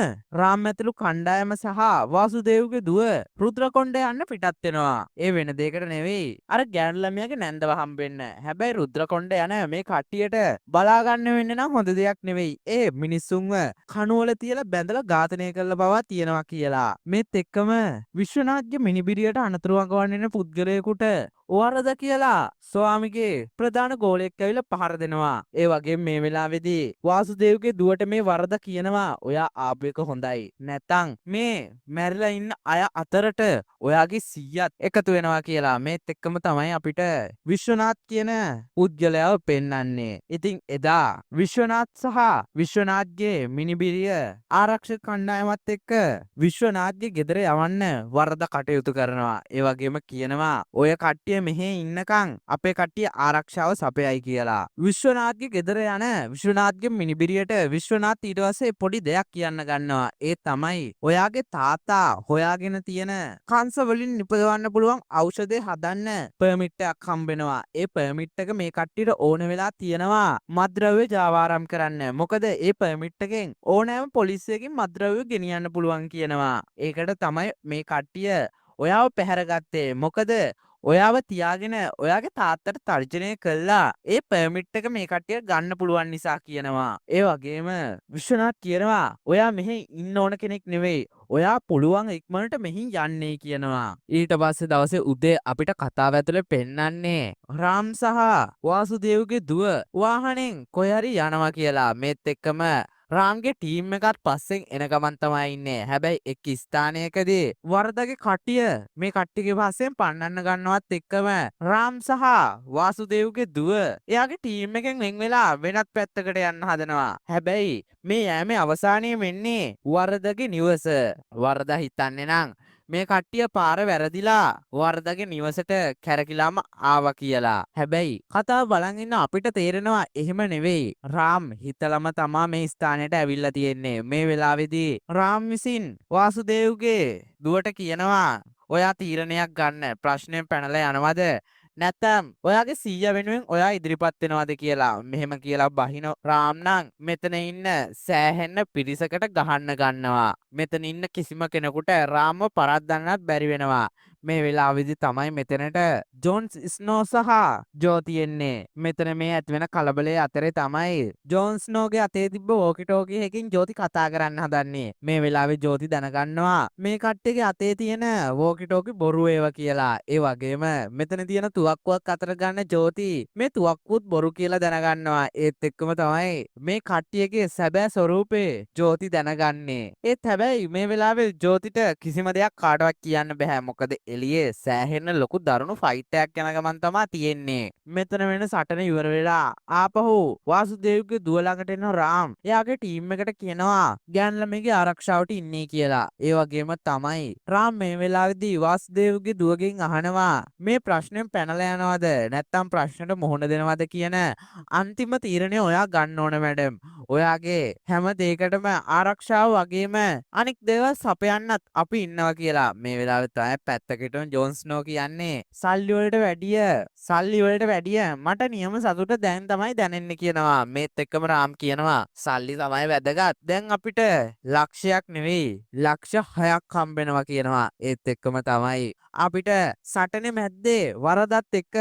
රාම් ඇතුළු කණ්ඩායම සහ වාසුදේව්ගේ දුව රුද්‍රකොණ්ඩ යන්න පිටත් වෙනවා. ඒ වෙන දෙයකට නෙවෙයි අර ගෑනු ළමයාගේ නැන්දව හම්බෙන්න. හැබැයි රුද්‍රකොණ්ඩ යන මේ කට්ටියට බලා ගන්න වෙන්නේ නම් හොඳ දෙයක් නෙවෙයි. ඒ මිනිස්සුන්ව කණුවල තියලා බැඳලා ඝාතනය කළ බව තියෙනවා කියලා. මේත් එක්කම විශ්වනාත්ගේ මිනිබිරියට අනතුරුවක් වන්න පුද්ගලයෙකුට වරද කියලා ස්වාමිගේ ප්‍රධාන ගෝලයෙක් ඇවිල්ලා පහර දෙනවා. ඒ වගේම මේ වෙලාවේදී වාසුදේව්ගේ දුවට මේ වරද කියනවා ඔයා ආපු එක හොඳයි. නැත්තම් මේ මැරිලා ඉන්න අය අතරට ඔයාගේ සීයත් එකතු වෙනවා කියලා. මේත් එක්කම තමයි අපිට විශ්වනාත් කියන පුද්ගලයාව පෙන්වන්නේ. ඉතින් එදා විශ්වනාත් සහ විශ්වනාත්ගේ මිනිබිරිය ආරක්ෂක කණ්ඩායමත් එක්ක විශ්වනාත්ගේ ගෙදර යවන්න වරද කටයුතු කරනවා. ඒ වගේම කියනවා ඔය කට්ටිය මෙහෙ ඉන්නකම් අපේ කට්ටිය ආරක්ෂාව සපයයි කියලා. විශ්වනාත්ගේ ගෙදර යන විශ්වනාත්ගේ මිනිබිරියට විශ්වනාත් ඊට පස්සේ පොඩි දෙයක් කියන්න ගන්නවා. ඒ තමයි ඔයාගේ තාත්තා හොයාගෙන තියෙන කංශ වලින් නිපදවන්න පුළුවන් ඖෂධය හදන්න පර්මිට් එකක් හම්බෙනවා. ඒ පර්මිට් එක මේ කට්ටියට ඕන වෙලා තියෙනවා මත්ද්‍රව්‍ය ජාවාරම් කරන්න. මොකද ඒ පර්මිට් එකෙන් ඕනෑම පොලිසියකින් මත්ද්‍රව්‍ය ගෙනියන්න පුළුවන් කියනවා. ඒකට තමයි මේ කට්ටිය ඔයාව පැහැරගත්තේ. මොකද ඔයාව තියාගෙන ඔයාගේ තාත්තට තර්ජනය කළා ඒ පර්මිට් එක මේ කට්ටියට ගන්න පුළුවන් නිසා කියනවා. ඒ වගේම විශ්වනාත් කියනවා ඔයා මෙහෙ ඉන්න ඕන කෙනෙක් නෙවෙයි. ඔයා පුළුවන් ඉක්මනට මෙහි යන්නේ කියනවා. ඊට පස්සේ දවසේ උදේ අපිට කතාව ඇතුලේ පෙන්වන්නේ රාම් සහ වාසුදේව්ගේ දුව වාහනෙන් කොහේ හරි යනවා කියලා. මේත් එක්කම රාම්ගේ ටීම් එකත් පස්සෙන් එන ගමන් තමයි ඉන්නේ. හැබැයි එක් ස්ථානයකදී වරදගේ කට්ටිය මේ කට්ටියගේ පස්සෙන් පන්නන්න ගන්නවත් එක්කම රාම් සහ වාසුදේව්ගේ දුව එයාගේ ටීම් එකෙන් වෙන් වෙලා වෙනත් පැත්තකට යන්න හදනවා. හැබැයි මේ යෑමේ අවසානයේ වෙන්නේ වරදගේ නිවස. වරද හිතන්නේ නම් මේ කට්ටිය පාර වැරදිලා වරදගේ නිවසට කැරකිලාම ආවා කියලා. හැබැයි කතාව බලන් ඉන්න අපිට තේරෙනවා එහෙම නෙවෙයි. රාම් හිතලම තමා මේ ස්ථානයට ඇවිල්ලා තියෙන්නේ. මේ වෙලාවේදී රාම් විසින් වාසුදේව්ගේ දුවට කියනවා ඔයා තීරණයක් ගන්න. ප්‍රශ්නෙන් පැනලා යනවද? නැත්තම් ඔයාගේ සීයා වෙනුවෙන් ඔයා ඉදිරිපත් වෙනවද කියලා. මෙහෙම කියලා බහින රාම් නම් මෙතන ඉන්න සෑහෙන්න පිරිසකට ගහන්න ගන්නවා. මෙතන ඉන්න කිසිම කෙනෙකුට රාම්ව පරද්දන්නත් බැරි වෙනවා. මේ වෙලාවේදී තමයි මෙතනට ජෝන්ස් ස්නෝ සහ ජෝති එන්නේ. මෙතන මේ ඇතිවෙන කලබලයේ අතරේ තමයි ජෝන් ස්නෝගේ අතේ තිබ්බ වෝකි ටෝකි එකකින් ජෝති කතා කරන්න හදන්නේ. මේ වෙලාවේ ජෝති දැනගන්නවා මේ කට්ටියගේ අතේ තියෙන වෝකි ටෝකි බොරු ඒවා කියලා. ඒ වගේම මෙතන තියෙන තුවක්කුවක් අතර ගන්න ජෝති මේ තුවක්කුත් බොරු කියලා දැනගන්නවා. ඒත් එක්කම තමයි මේ කට්ටියගේ සැබෑ ස්වරූපේ ජෝති දැනගන්නේ. ඒත් හැබැයි මේ වෙලාවේ ජෝතිට කිසිම දෙයක් කාටවත් කියන්න බෑ. මොකද එළියේ සෑහෙන ලොකු දරුණු ෆයිට් එකක් යන ගමන් තමයි තියෙන්නේ. මෙතන වෙන සටන ඉවර වෙලා ආපහු වාසුදේව්ගේ දුව ළඟට එන රාම් එයාගේ ටීම් එකට කියනවා ගෑන් ළමයිගේ ආරක්ෂාවට ඉන්නේ කියලා. ඒ වගේම තමයි රාම් මේ වෙලාවේදී වාසුදේව්ගේ දුවගෙන් අහනවා මේ ප්‍රශ්නෙන් පැනලා යනවද නැත්නම් ප්‍රශ්නෙට මුහුණ දෙනවද කියන අන්තිම තීරණය ඔයා ගන්න ඕන මැඩම්. ඔයාගේ හැම දෙයකටම ආරක්ෂාව වගේම අනික් දේවල් සපයන්නත් අපි ඉන්නවා කියලා. මේ වෙලාවේ තමයි පැත්තකට ජෝන් ස්නෝ කියන්නේ සල්ලි වලට වැඩිය මට නියම සතුට දැන් තමයි දැනෙන්නේ කියනවා. මේත් එක්කම රාම් කියනවා සල්ලි තමයි වැදගත්. දැන් අපිට ලක්ෂයක් නෙවෙයි ලක්ෂ 6ක් හම්බෙනවා කියනවා. ඒත් එක්කම තමයි අපිට සටනේ මැද්දේ වරදත් එක්ක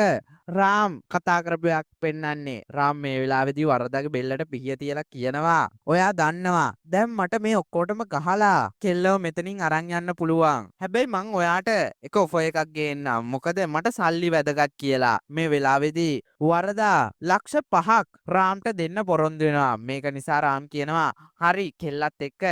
රාම් කතා කරපයක් පෙන්වන්නේ. රාම් මේ වෙලාවේදී වරදගේ බෙල්ලට පිහිය තියලා කියනවා ඔයා දන්නවා දැන් මට මේ ඔක්කොටම ගහලා කෙල්ලව මෙතනින් අරන් යන්න පුළුවන්. හැබැයි මං ඔයාට එක ඔෆර් එකක් ගේන්නම්. මොකද මට සල්ලි වැදගත් කියලා. මේ වෙලාවේදී වරදා ලක්ෂ 5ක් රාම්ට දෙන්න පොරොන්දු වෙනවා. මේක නිසා රාම් කියනවා හරි කෙල්ලත් එක්ක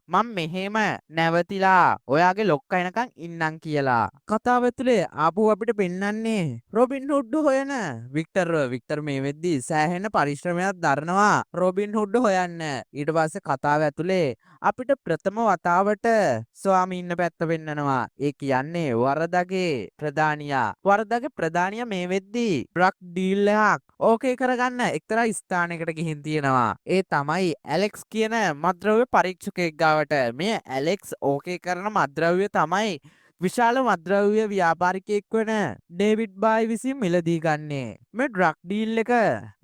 මම මෙහෙම නැවතිලා ඔයාගේ ලොක්ක එනකන් ඉන්නම් කියලා. කතාව ඇතුලේ ආපහු අපිට පෙන්වන්නේ රොබින් හුඩ් හොයන වික්ටර් මේ වෙද්දී සෑහෙන පරිශ්‍රමයක් දරනවා රොබින් හුඩ් හොයන්න. ඊට පස්සේ කතාව ඇතුලේ අපිට ප්‍රථම වතාවට ස්වාමී ඉන්න පැත්ත පෙන්නනවා. ඒ කියන්නේ වරදගේ ප්‍රධානියා මේ වෙද්දී ඩ්‍රග් ඩීල් එකක් ඕකේ කරගන්න එක්තරා ස්ථානයකට ගිහින් තියෙනවා. ඒ තමයි ඇලෙක්ස් කියන මත්ද්‍රව්‍ය පරීක්ෂකයෙක් ගාවට. මේ ඇලෙක්ස් ඕකේ කරන මත්ද්‍රව්‍ය තමයි විශාල මත්ද්‍රව්‍ය ව්‍යාපාරිකයෙක් වන ඩේවිඩ් බායි විසින් මිලදී ගන්නේ. මේ ඩ්‍රග් ඩීල් එක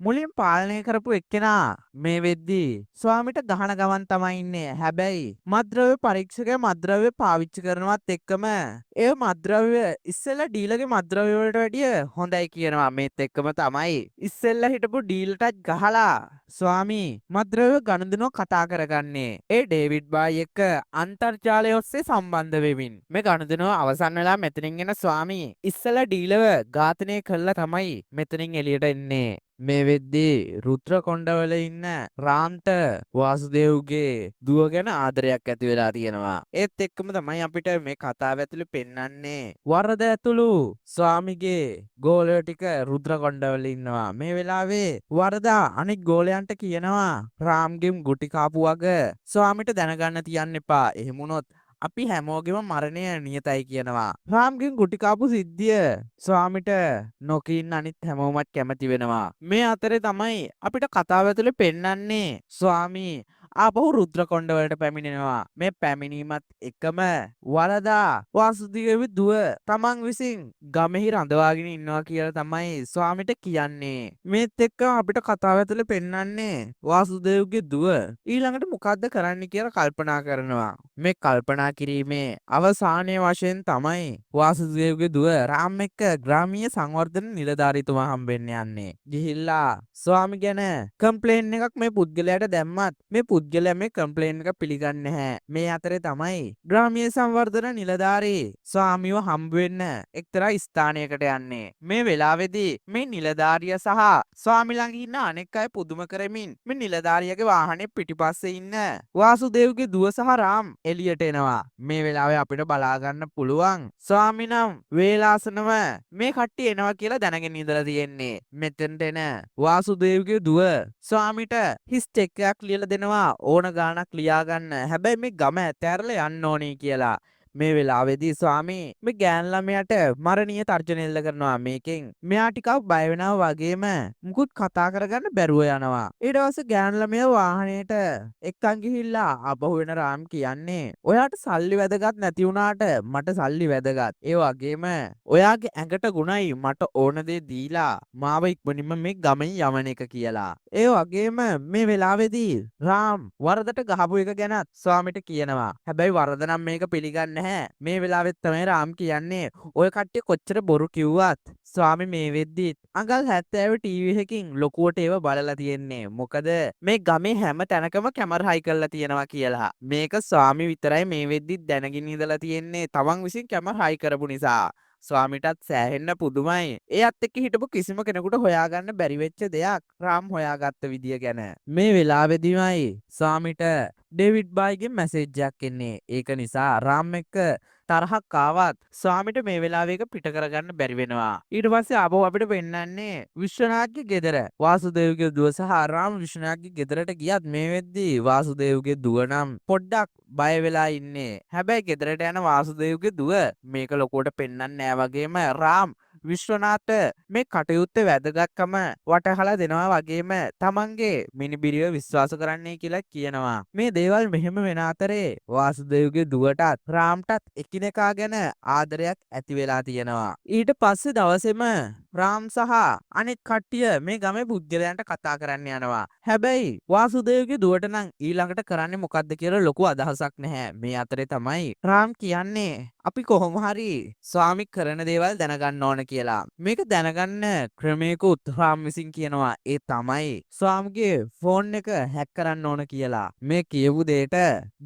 මුලින් පාලනය කරපු එක්කෙනා මේ වෙද්දී ස්වාමිට ගහන ගමන් තමයි ඉන්නේ. හැබැයි මත්ද්‍රව්‍ය පරීක්ෂකයා මත්ද්‍රව්‍ය පාවිච්චි කරනවත් එක්කම ඒ මත්ද්‍රව්‍ය ඉස්සෙල්ලා ඩීලගේ මත්ද්‍රව්‍ය වලට වැඩිය හොඳයි කියනවා. මේත් එක්කම තමයි ඉස්සෙල්ලා හිටපු ඩීල්ටත් ගහලා ස්වාමී මත්ද්‍රව්‍ය ගනුදෙනුව කතා කරගන්නේ. ඒ ඩේවිඩ් බායි එක්ක අන්තර්ජාලය ඔස්සේ සම්බන්ධ වෙමින් මේ ගනුදෙනුව අවසන් වෙලා මෙතනින් එන ස්වාමී ඉස්සෙල්ලා ඩීලව ඝාතනය කළා තමයි මෙතනින් එළියට එන්නේ. මේ වෙද්දී රුද්‍ර කොණ්ඩවල ඉන්න රාම්ට වාසුදේව්ගේ දුව ගැන ආදරයක් ඇති වෙලා තියෙනවා. ඒත් එක්කම තමයි අපිට මේ කතාව ඇතුලේ පෙන්වන්නේ වරද ඇතුළු ස්වාමිගේ ගෝලයෝ ටික රුද්‍ර කොණ්ඩවල ඉන්නවා. මේ වෙලාවේ වරදා අනික් ගෝලයන්ට කියනවා රාම්ගෙම් ගුටි කාපු වග ස්වාමිට දැනගන්න තියන්න එපා. එහෙම වුණොත් අපි හැමෝගෙම මරණය නියතයි කියනවා. රාම්ගෙන් ගුටි කාපු සිද්ධිය ස්වාමිට නොකින් අනිත් හැමෝමත් කැමති වෙනවා. මේ අතරේ තමයි අපිට කතාව ඇතුලේ පෙන්වන්නේ ස්වාමී ආපහු රුද්‍ර කොණ්ඩවලට පැමිණෙනවා. මේ පැමිණීමත් එකම වරදා වාසුදේවගේ දුව තමන් විසින් ගමෙහි රඳවාගෙන ඉන්නවා කියලා තමයි ස්වාමිට කියන්නේ. මේත් එක්ක අපිට කතාව ඇතුලේ පෙන්වන්නේ වාසුදේවගේ දුව ඊළඟට මොකද්ද කරන්න කියලා කල්පනා කරනවා. මේ කල්පනා කිරීමේ අවසානයේ වශයෙන් තමයි වාසුදේවගේ දුව රාම් එක්ක ග්‍රාමීය සංවර්ධන නිලධාරීතුමා හම්බෙන්න යන්නේ. ගිහිල්ලා ස්වාමි ගැන කම්ප්ලේන් එකක් මේ පුද්ගලයාට දැම්මත් මේ පුද්ගලයා මේ කම්ප්ලේන් එක පිළිගන්නේ නැහැ. මේ අතරේ තමයි ග්‍රාමීය සංවර්ධන නිලධාරී ස්වාමිව හම්බ වෙන්න එක්තරා ස්ථානයකට යන්නේ. මේ වෙලාවේදී මේ නිලධාරියා සහ ස්වාමි ළඟ ඉන්න අනෙක් අය පුදුම කරමින් මේ නිලධාරියාගේ වාහනේ පිටිපස්සේ ඉන්න වාසුදේවගේ දුව සහ රාම් එළියට එනවා. මේ වෙලාවේ අපිට බලා ගන්න පුළුවන් ස්වාමි නම් වේලාසනම මේ කට්ටිය එනවා කියලා දැනගෙන ඉඳලා තියෙන්නේ. මෙතෙන්ට එන වාසුදේවගේ දුව ස්වාමිට හිස් චෙක් එකක් ලියලා දෙනවා ඕන ගාණක් ලියා ගන්න. හැබැයි මේ ගම ඇතෑරලා යන්න ඕනේ කියලා. මේ වෙලාවේදී ස්වාමී මේ ගෑන් ළමයාට මරණීය තර්ජන එල්ල කරනවා. මේකෙන් මෙයා ටිකක් බය වෙනවා වගේම මුකුත් කතා කරගන්න බැරුව යනවා. ඊට පස්සේ ගෑන් ළමයා වාහනේට එක්කන් ගිහිල්ලා ආපහු වෙන රාම් කියන්නේ ඔයාට සල්ලි වැදගත් නැති වුණාට මට සල්ලි වැදගත්. ඒ වගේම ඔයාගේ ඇඟට ගුණයි මට ඕන දේ දීලා මාව ඉක්මනින්ම මේ ගමෙන් යවන එක කියලා. ඒ වගේම මේ වෙලාවේදී රාම් වරදට ගහපු එක ගැනත් ස්වාමිට කියනවා. හැබැයි වරද නම් මේක පිළිගන්නේ නැහැ. මේ වෙලාවෙත් තමයි රාම් කියන්නේ ඔය කට්ටිය කොච්චර බොරු කිව්වත් ස්වාමි මේ වෙද්දිත් අඟල් 70 ටීවී එකකින් ලොකුවට ඒව බලලා තියෙන්නේ. මොකද මේ ගමේ හැම තැනකම කැමරා හයි කරලා තියෙනවා කියලා. මේක ස්වාමි විතරයි මේ වෙද්දිත් දැනගෙන ඉඳලා තියෙන්නේ. තමන් විසින් කැමරා හයි කරපු නිසා. ස්වාමිටත් සෑහෙන්න පුදුමයි. එයත් එක්ක හිටපු කිසිම කෙනෙකුට හොයාගන්න බැරි වෙච්ච දෙයක් රාම් හොයාගත්ත විදිය ගැන. මේ වෙලාවේදීමයි ස්වාමිට ඩේවිඩ් බායිගෙන් මැසේජ් එකක් එන්නේ. ඒක නිසා රාම් එක්ක තරහක් ආවත් ස්වාමිට මේ වෙලාවේ එක පිට කරගන්න බැරි වෙනවා. ඊට පස්සේ ආපහු අපිට පෙන්නන්නේ විශ්වනාථ්ගේ ගෙදර. වාසුදේවගේ දුව සහ රාම් විශ්වනාථ්ගේ ගෙදරට ගියත් මේ වෙද්දී වාසුදේවගේ දුව නම් පොඩ්ඩක් බය වෙලා ඉන්නේ. හැබැයි ගෙදරට යන වාසුදේවගේ දුව මේක ලොකුවට පෙන්වන්නේ නැහැ වගේම රාම් විශ්වනාථ මේ කටයුත්තේ වැදගත්කම වටහලා දෙනවා වගේම තමන්ගේ මිනිබිරිය විශ්වාස කරන්නේ කියලා කියනවා. මේ දේවල් මෙහෙම වෙන අතරේ වාසුදේවගේ දුවටත් රාම්ටත් එකිනෙකා ගැන ආදරයක් ඇති වෙලා තියෙනවා. ඊට පස්සේ දවසේම රාම් සහ අනෙක් කට්ටිය මේ ගමේ පුද්ගලයන්ට කතා කරන්න යනවා. හැබැයි වාසුදේවගේ දුවට නම් ඊළඟට කරන්නේ මොකද්ද කියලා ලොකු අදහසක් නැහැ. මේ අතරේ තමයි රාම් කියන්නේ අපි කොහොම හරි ස්වාමි කරන දේවල් දැනගන්න ඕන කියලා. මේක දැනගන්න ක්‍රමයකුත් රාම් විසින් කියනවා. ඒ තමයි ස්වාමිගේ ෆෝන් එක හැක් කරන්න ඕන කියලා. මේ කියපු දෙයට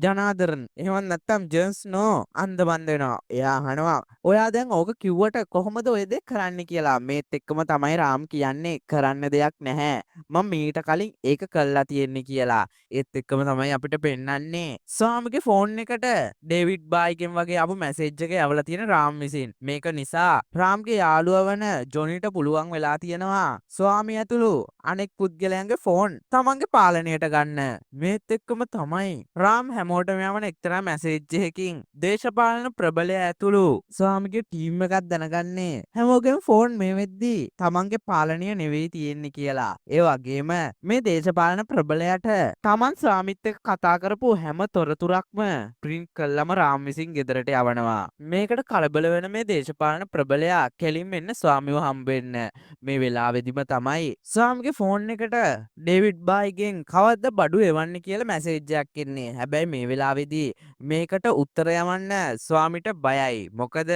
ජනාදරන් එහෙම නැත්නම් ජර්න්ස් නෝ අන්දමන්ද වෙනවා. එයා අහනවා ඔයා දැන් ඕක කිව්වට කොහොමද ඔය දේ කරන්න කියලා. මේත් එක්කම තමයි රාම් කියන්නේ කරන්න දෙයක් නැහැ. මම මීට කලින් ඒක කළා තියෙන්නේ කියලා. ඒත් එක්කම තමයි අපිට පෙන්නන්නේ ස්වාමිගේ ෆෝන් එකට ඩේවිඩ් බායිගෙන් වගේ ආපු මැසේජ් එක යවලා තියෙන රාම් විසින්. මේක නිසා රාම්ගේ යාළුවා වන ජොනිට පුළුවන් වෙලා තියෙනවා ස්වාමි ඇතුළු අනෙක් පුද්ගලයන්ගේ ෆෝන් තමන්ගේ පාලනයට ගන්න. මේත් එක්කම තමයි රාම් හැමෝටම යවන එක්තරා මැසේජ් එකකින් දේශපාලන ප්‍රබලය ඇතුළු ස්වාමිගේ ටීම් එකක් දැනගන්නේ හැමෝගෙම ෆෝන් මේ වෙද්දී තමන්ගේ පාලනය නෙවෙයි තියෙන්නේ කියලා. ඒ වගේම මේ දේශපාලන ප්‍රබලයට තමන් ස්වාමිත් එක්ක කතා කරපු හැම තොරතුරක්ම ප්‍රින්ට් කළාම රාම් විසින් ගෙදරට යවනවා. මේකට කලබල වෙන මේ දේශපාලන ප්‍රබලයා කෙලින්ම එන්න ස්වාමිව හම්බෙන්න. මේ වෙලාවෙදිම තමයි ස්වාමිගේ ෆෝන් එකට ඩේවිඩ් බායිගෙන් කවද්ද බඩු එවන්නේ කියලා මැසේජ් එකක් එන්නේ. හැබැයි මේ වෙලාවේදී මේකට උත්තර යවන්න ස්වාමිට බයයි. මොකද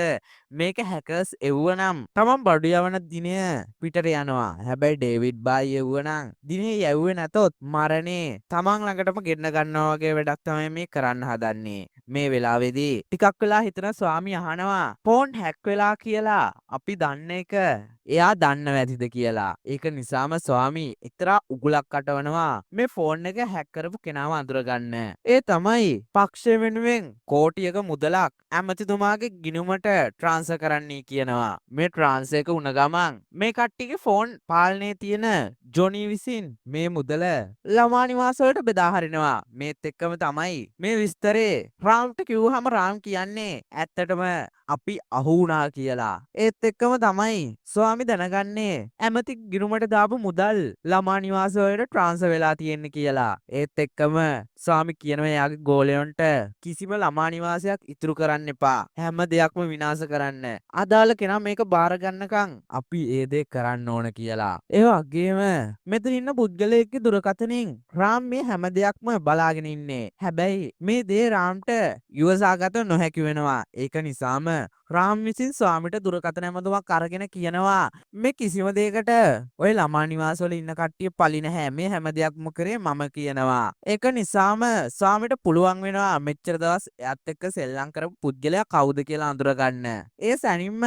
මේක හැකර්ස් එව්වනම් තමන් බඩු යවන දිනය පිටට යනවා. හැබැයි ඩේවිඩ් බායි එව්වනම් දිනේ යවුවේ නැතොත් මරණේ තමන් ළඟටම ගෙන්න ගන්නවා වගේ වැඩක් තමයි මේ කරන්න හදන්නේ. මේ වෙලාවේදී ටිකක් වෙලා හිතන ස්වාමි අහනවා ෆෝන් හැක් වෙලා කියලා අපි දන්න එක එයා දන්නව ඇතිද කියලා. ඒක නිසාම ස්වාමි එක්තරා උගුලක් කටවනවා මේ ෆෝන් එක හැක් කරපු කෙනාව අඳුරගන්න. ඒ තමයි පක්ෂය වෙනුවෙන් කෝටියක මුදලක් ඇමතිතුමාගේ ගිණුමට ට්‍රාන්ස්ෆර් කරන්නයි කියනවා. මේ ට්‍රාන්ස්ෆර් එක වුණ ගමන් මේ කට්ටියගේ ෆෝන් පාලනයේ තියෙන ජොනි විසින් මේ මුදල ළමා නිවාස වලට බෙදා හරිනවා. මේත් එක්කම තමයි මේ විස්තරේ රාම්ට කිව්වහම රාම් කියන්නේ ඇත්තටම අපි අහු වුණා කියලා. ඒත් එක්කම තමයි ස්වාමි දැනගන්නේ ඇමති ගිණුමට දාපු මුදල් ළමා නිවාස වලට ට්‍රාන්ස්ෆර් වෙලා තියෙන්නේ කියලා. ඒත් එක්කම ස්වාමි කියනවා එයාගේ ගෝලයන්ට කිසිම ළමා නිවාසයක් ඉතුරු කරන්න එපා. හැම දෙයක්ම විනාශ කරන්න. අදාළ කෙනා මේක බාර ගන්නකම් අපි ඒ දේ කරන්න ඕන කියලා. ඒ වගේම මෙතන ඉන්න පුද්ගලයෙක්ගේ දුරකථනින් රාම් මේ හැම දෙයක්ම බලාගෙන ඉන්නේ. හැබැයි මේ දේ රාම්ට ඉවසාගත නොහැකි වෙනවා. ඒක නිසාම රාම් විසින් ස්වාමිට දුරකථන ඇමතුමක් අරගෙන කියනවා මේ කිසිම දෙයකට ඔය ළමා නිවාසවල ඉන්න කට්ටිය පලි නැහැ. මේ හැම දෙයක්ම කරේ මම කියනවා. ඒක නිසාම ස්වාමිට පුළුවන් වෙනවා මෙච්චර දවස් එයත් එක්ක සෙල්ලම් කරපු පුද්ගලයා කවුද කියලා අඳුරගන්න. ඒ සැනින්ම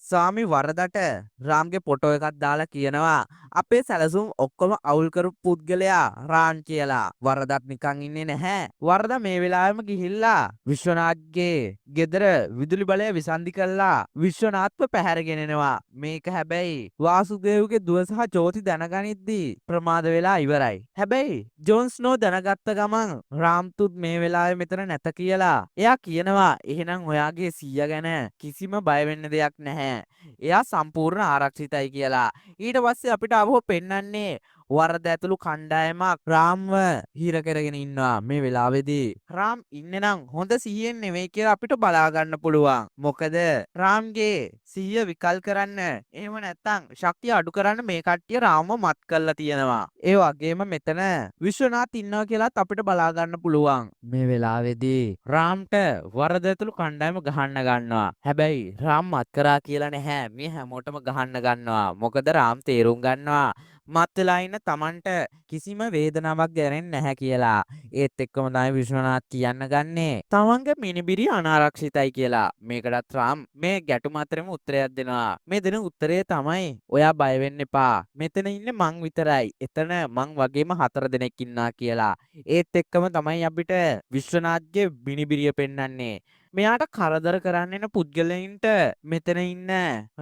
ස්වාමි වරදට රාම්ගේ ෆොටෝ එකක් දාලා කියනවා අපේ සැලසුම් ඔක්කොම අවුල් කරපු පුද්ගලයා රාම් කියලා. වරදක් නිකන් ඉන්නේ නැහැ. වරද මේ වෙලාවෙම ගිහිල්ලා විශ්වනාථ්ගේ ගෙදර විදුලි බලය විසන්ධි කළා විශ්වනාත්ව පැහැරගෙන එනවා. මේක හැබැයි වාසුදේවගේ දුව සහ ජෝති දැනගනිද්දී ප්‍රමාද වෙලා ඉවරයි. හැබැයි ජොන් ස්නෝ දැනගත්ත ගමන් රාම්තුත් මේ වෙලාවේ මෙතන නැත කියලා එයා කියනවා එහෙනම් ඔයාගේ සීයා ගැන කිසිම බය වෙන්න දෙයක් නැහැ. එයා සම්පූර්ණ ආරක්ෂිතයි කියලා. ඊට පස්සේ අපිට අවුව පෙන්වන්නේ වරද ඇතුළු කණ්ඩායමක් රාම්ව හිර කරගෙන ඉන්නවා මේ වෙලාවේදී. රාම් ඉන්නේ නම් හොඳ සිහියෙන් නෙවෙයි කියලා අපිට බලා ගන්න පුළුවන්. මොකද රාම්ගේ සිහිය විකල් කරන්න එහෙම නැත්නම් ශක්තිය අඩු කරන්න මේ කට්ටිය රාම්ව මත් කරලා තියෙනවා. ඒ වගේම මෙතන විශ්වනාත් ඉන්නවා කියලාත් අපිට බලා ගන්න පුළුවන්. මේ වෙලාවේදී රාම්ට වරද ඇතුළු කණ්ඩායම ගහන්න ගන්නවා. හැබැයි රාම් මත් කරා කියලා නැහැ. මේ හැමෝටම ගහන්න ගන්නවා. මොකද රාම් තේරුම් ගන්නවා මත් වෙලා ඉන්න Tamanට කිසිම වේදනාවක් දැනෙන්නේ නැහැ කියලා. ඒත් එක්කම තමයි විශ්වනාත් කියන්න ගන්නේ තමන්ගේ මිනිබිරි අනාරක්ෂිතයි කියලා. මේකටත් රාම් මේ ගැටුම අතරෙම උත්තරයක් දෙනවා. මේ දෙන උත්තරේ තමයි ඔයා බය වෙන්න එපා. මෙතන ඉන්නේ මං විතරයි. එතන මං වගේම 4 දෙනෙක් ඉන්නා කියලා. ඒත් එක්කම තමයි අපිට විශ්වනාත්ගේ මිනිබිරිය පෙන්වන්නේ. මෙයාට කරදර කරන්න එන පුද්ගලයින්ට මෙතන ඉන්න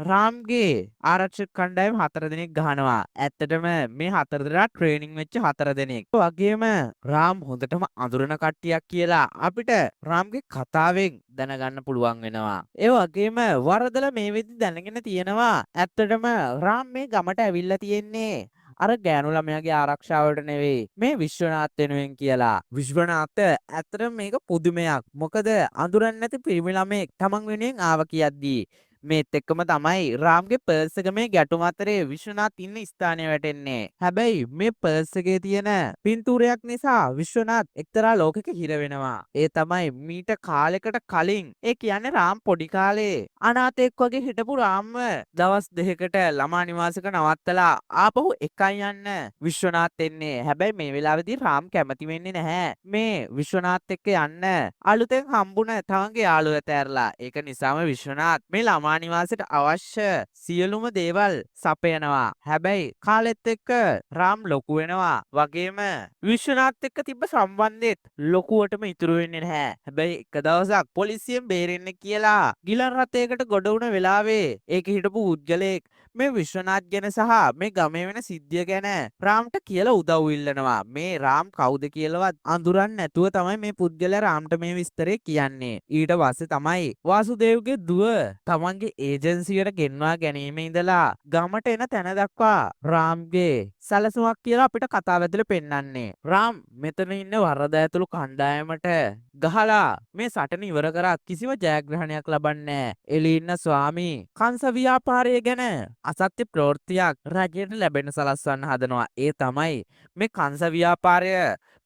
රාම්ගේ ආරක්ෂක කණ්ඩායම 4 දෙනෙක් ගහනවා. ඇත්තටම මේ 4 දෙනා ට්‍රේනින් වෙච්ච 4 දෙනෙක්. වගේම රාම් හොඳටම අඳුරන කට්ටියක් කියලා අපිට රාම්ගේ කතාවෙන් දැනගන්න පුළුවන් වෙනවා. ඒ වගේම වරදල මේ වෙද්දි දැනගෙන තියෙනවා ඇත්තටම රාම් මේ ගමට ඇවිල්ලා තියෙන්නේ අර ගෑනු ළමයාගේ ආරක්ෂාවට නෙවෙයි මේ විශ්වනාත් වෙනුවෙන් කියලා. විශ්වනාත් ඇත්තටම මේක පුදුමයක්. මොකද අඳුරන්නේ නැති පිරිමි ළමෙක් තමන් වෙනුවෙන් ආව කියද්දී මේත් එක්කම තමයි රාම්ගේ පර්ස් එක මේ ගැටුම අතරේ විශ්වනාත් ඉන්න ස්ථානය වැටෙන්නේ. හැබැයි මේ පර්ස් එකේ තියෙන පින්තූරයක් නිසා විශ්වනාත් එක්තරා ලෝකෙක හිර වෙනවා. ඒ තමයි මීට කාලෙකට කලින් ඒ කියන්නේ රාම් පොඩි කාලේ අනාථයෙක් වගේ හිටපු රාම්ව දවස් 2කට ළමා නිවාසයක නවත්තලා ආපහු එකයි යන්න විශ්වනාත් එන්නේ. හැබැයි මේ වෙලාවේදී රාම් කැමති වෙන්නේ නැහැ මේ විශ්වනාත් එක්ක යන්න. අලුතෙන් හම්බුන තමන්ගේ යාළුවා තැරලා. ඒක නිසාම විශ්වනාත් මේ ළමා නිවාසයට අවශ්‍ය සියලුම දේවල් සපයනවා. හැබැයි කාලෙත් එක්ක රාම් ලොකු වෙනවා. වගේම විශ්වනාත් එක්ක තිබ්බ සම්බන්ධෙත් ලොකුවටම ඉතුරු වෙන්නේ නැහැ. හැබැයි එක දවසක් පොලිසියෙන් බේරෙන්න කියලා ගිලන් රථයකට ගොඩ වුණ වෙලාවේ ඒකේ හිටපු පුද්ගලයෙක් මේ විශ්වනාත් ගැන සහ මේ ගමේ වෙන සිද්ධිය ගැන රාම්ට කියලා උදව් ඉල්ලනවා. මේ රාම් කවුද කියලාවත් අඳුරන්නේ නැතුව තමයි මේ පුද්ගලයා රාම්ට මේ විස්තරේ කියන්නේ. ඊට පස්සේ තමයි වාසුදේව්ගේ දුව තමන්ගේ ඒජන්සියට ගෙන්වා ගැනීම ඉඳලා ගමට එන තැන දක්වා රාම්ගේ සැලසුමක් කියලා අපිට කතාව ඇතුලේ පෙන්වන්නේ. රාම් මෙතන ඉන්න වරද ඇතුළු කණ්ඩායමට ගහලා මේ සටන ඉවර කරා කිසිම ජයග්‍රහණයක් ලබන්නේ නැහැ. එළි ඉන්න ස්වාමී කංශ ව්‍යාපාරය ගැන අසත්‍ය ප්‍රවෘත්තියක් රජයට ලැබෙන්න සලස්වන්න හදනවා. ඒ තමයි මේ කංශ ව්‍යාපාරය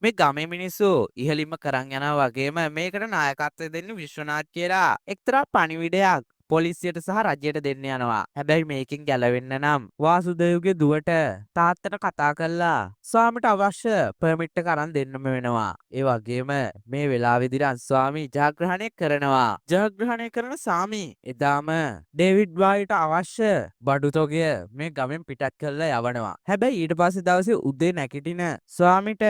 මේ ගමේ මිනිස්සු ඉහළින්ම කරන් යනවා වගේම මේකට නායකත්වය දෙන්නේ විශ්වනාත් කියලා එක්තරා පණිවිඩයක් පොලිසියට සහ රජයට දෙන්න යනවා. හැබැයි මේකෙන් ගැලවෙන්න නම් වාසුදේව්ගේ දුවට තාත්තට කතා කරලා ස්වාමිට අවශ්‍ය පර්මිට් එක අරන් දෙන්නම වෙනවා. ඒ වගේම මේ වෙලාවේදී ස්වාමි ජයග්‍රහණය කරනවා. ජයග්‍රහණය කරන ස්වාමි එදාම ඩේවිඩ් බායිට අවශ්‍ය බඩු තොගය මේ ගමෙන් පිටත් කරලා යවනවා. හැබැයි ඊට පස්සේ දවසේ උදේ නැගිටින ස්වාමිට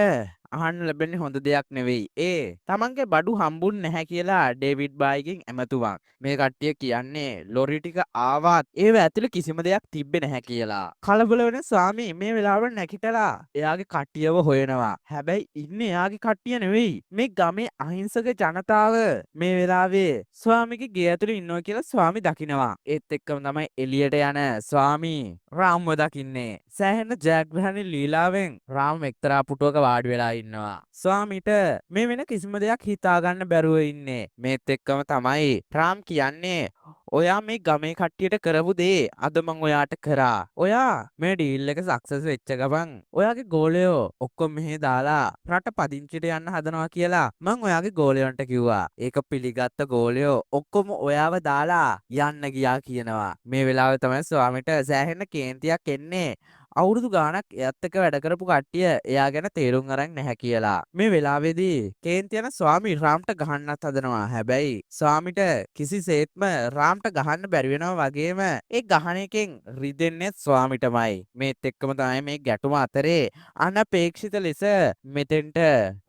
අහන්න ලැබෙන්නේ හොඳ දෙයක් නෙවෙයි. ඒ තමන්ගේ බඩු හම්බුන්නේ නැහැ කියලා ඩේවිඩ් බායිගෙන් ඇමතුමක්. මේ කට්ටිය කියන්නේ ලොරි ටික ආවත් ඒව ඇතුලේ කිසිම දෙයක් තිබ්බේ නැහැ කියලා. කලබල වෙන ස්වාමී මේ වෙලාවට නැගිටලා එයාගේ කට්ටියව හොයනවා. හැබැයි ඉන්නේ එයාගේ කට්ටිය නෙවෙයි. මේ ගමේ අහිංසක ජනතාව මේ වෙලාවේ ස්වාමිගේ ගේ ඇතුලේ ඉන්නවා කියලා ස්වාමි දකිනවා. ඒත් එක්කම තමයි එළියට යන ස්වාමී රාම්ව දකින්නේ. සෑහෙන ජයග්‍රහණ ලීලාවෙන් රාම් එක්තරා පුටුවක වාඩි වෙලා ඉන්නවා. ස්වාමිට මේ වෙන කිසිම දෙයක් හිතා ගන්න බැරුව ඉන්නේ. මේත් එක්කම තමයි රාම් කියන්නේ ඔයා මේ ගමේ කට්ටියට කරපු දේ අද මං ඔයාට කරා. ඔයා මේ ඩීල් එක සක්සස් වෙච්ච ගමන් ඔයාගේ ගෝලයෝ ඔක්කොම මෙහෙ දාලා රට පදිංචිට යන්න හදනවා කියලා මං ඔයාගේ ගෝලයන්ට කිව්වා. ඒක පිළිගත්ත ගෝලයෝ ඔක්කොම ඔයාව දාලා යන්න ගියා කියනවා. මේ වෙලාවේ තමයි ස්වාමිට සෑහෙන කේන්තියක් එන්නේ. අවුරුදු ගාණක් එයත් එක්ක වැඩ කරපු කට්ටිය එයා ගැන තේරුම් අරන් නැහැ කියලා. මේ වෙලාවේදී කේන්ති යන ස්වාමි රාම්ට ගහන්නත් හදනවා. හැබැයි ස්වාමිට කිසිසේත්ම රාම්ට ගහන්න බැරි වෙනවා වගේම ඒ ගහන එකෙන් රිදෙන්නේ ස්වාමිටමයි. මේත් එක්කම තමයි මේ ගැටුම අතරේ අනපේක්ෂිත ලෙස මෙතෙන්ට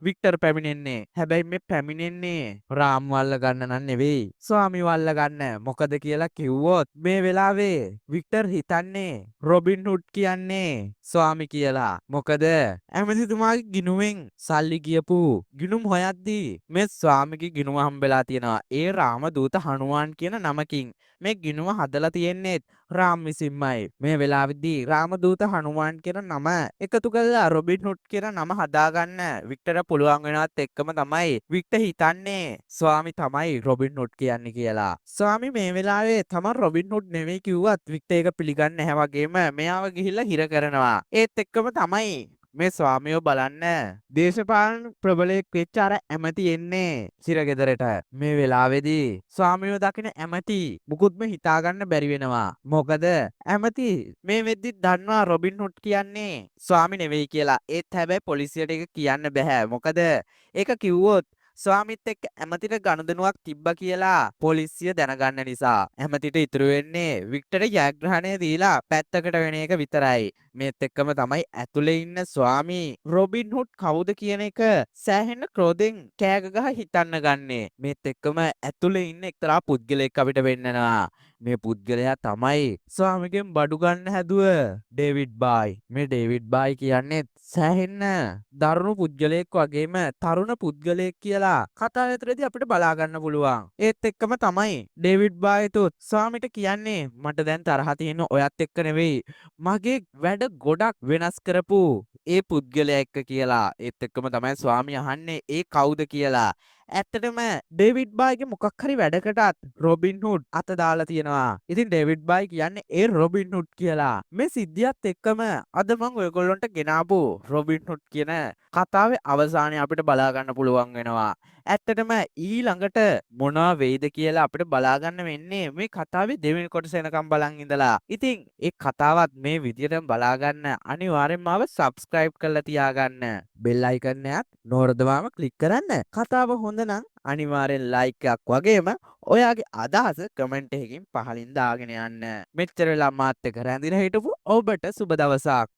වික්ටර් පැමිණෙන්නේ. හැබැයි මේ පැමිණෙන්නේ රාම් වල්ල ගන්න නම් නෙවෙයි. ස්වාමි වල්ල ගන්න. මොකද කියලා කිව්වොත් මේ වෙලාවේ වික්ටර් හිතන්නේ රොබින් හුඩ් කියන්නේ ස්වාමි කියලා. මොකද ඇමතිතුමාගේ ගිණුමෙන් සල්ලි ගියපු ගිණුම් හොයද්දී මේ ස්වාමිගේ ගිණුම හම්බෙලා තියෙනවා. ඒ රාමදූත හනුමාන් කියන නමකින්. මේ ගිණුම හදලා තියෙන්නේ රාම් විසින්මයි. මේ වෙලාවෙදී රාමදූත හනුමාන් කියන නම එකතු කරලා රොබින් හුඩ් කියන නම හදාගන්න වික්ටර්ට පුළුවන් වෙනවත් එක්කම තමයි වික්ටර් හිතන්නේ ස්වාමි තමයි රොබින් හුඩ් කියන්නේ කියලා. ස්වාමි මේ වෙලාවේ තමන් රොබින් හුඩ් නෙවෙයි කිව්වත් වික්ටර් ඒක පිළිගන්නේ නැහැ වගේම මෙයාව ගිහිල්ලා හිර කරනවා. ඒත් එක්කම තමයි මේ ස්වාමියෝ බලන්න දේශපාලන ප්‍රබලයෙක් වෙච්ච අර ඇමති එන්නේ සිරගෙදරට. මේ වෙලාවේදී ස්වාමියෝ දකින ඇමති මුකුත්ම හිතාගන්න බැරි වෙනවා. මොකද ඇමති මේ වෙද්දි දන්නවා රොබින් හුඩ් කියන්නේ ස්වාමි නෙවෙයි කියලා. ඒත් හැබැයි පොලිසියට ඒක කියන්න බෑ. මොකද ඒක කිව්වොත් ස්වාමිත් එක්ක ඇමතිට ගනුදෙනුවක් තිබ්බා කියලා පොලිසිය දැනගන්න නිසා. ඇමතිට ඉතුරු වෙන්නේ වික්ටර්ට ජයග්‍රහණය දීලා පැත්තකට වෙන එක විතරයි. මේත් එක්කම තමයි ඇතුලේ ඉන්න ස්වාමි රොබින් හුඩ් කවුද කියන එක සෑහෙන ක්‍රෝධෙන් කෑග ගහ හිතන්න ගන්නේ. මේත් එක්කම ඇතුලේ ඉන්න එක්තරා පුද්ගලයෙක් අපිට වෙන්නනවා. මේ පුද්ගලයා තමයි ස්වාමිගෙන් බඩු ගන්න හැදුව ඩේවිඩ් බායි. මේ ඩේවිඩ් බායි කියන්නේ සෑහෙන්න දරුණු පුද්ගලයෙක් වගේම තරුණ පුද්ගලයෙක් කියලා කතාව ඇතුළේදී අපිට බලා ගන්න පුළුවන්. ඒත් එක්කම තමයි ඩේවිඩ් බායිතුත් ස්වාමිට කියන්නේ මට දැන් තරහ තියෙන ඔයත් එක්ක නෙවෙයි මගේ වැඩ ගොඩක් වෙනස් කරපු ඒ පුද්ගලයා එක්ක කියලා. ඒත් එක්කම තමයි ස්වාමි අහන්නේ ඒ කවුද කියලා. ඇත්තටම ඩේවිඩ් බායිගේ මොකක් හරි වැඩකටත් රොබින් හුඩ් අත දාලා තියෙනවා. ඉතින් ඩේවිඩ් බායි කියන්නේ ඒ රොබින් හුඩ් කියලා. මේ සිද්ධියත් එක්කම අද මම ඔයගොල්ලන්ට ගෙනාපු රොබින් හුඩ් කියන කතාවේ අවසානය අපිට බලා ගන්න පුළුවන් වෙනවා. ඇත්තටම ඊළඟට මොනවා වෙයිද කියලා අපිට බලා ගන්න වෙන්නේ මේ කතාවේ දෙවෙනි කොටස එනකම් බලන් ඉඳලා. ඉතින් ඒ කතාවත් මේ විදියටම බලා ගන්න අනිවාර්යෙන්ම ආව subscribe කරලා තියාගන්න. bell icon එකත් නෝරදවාම click කරන්න. කතාව හොඳ නම් අනිවාර්යෙන් like එකක් වගේම ඔයාගේ අදහස කමෙන්ට් එකකින් පහලින් දාගෙන යන්න. මෙච්චර වෙලා මාත් එක්ක රැඳිලා හිටපු ඔබට සුබ දවසක්.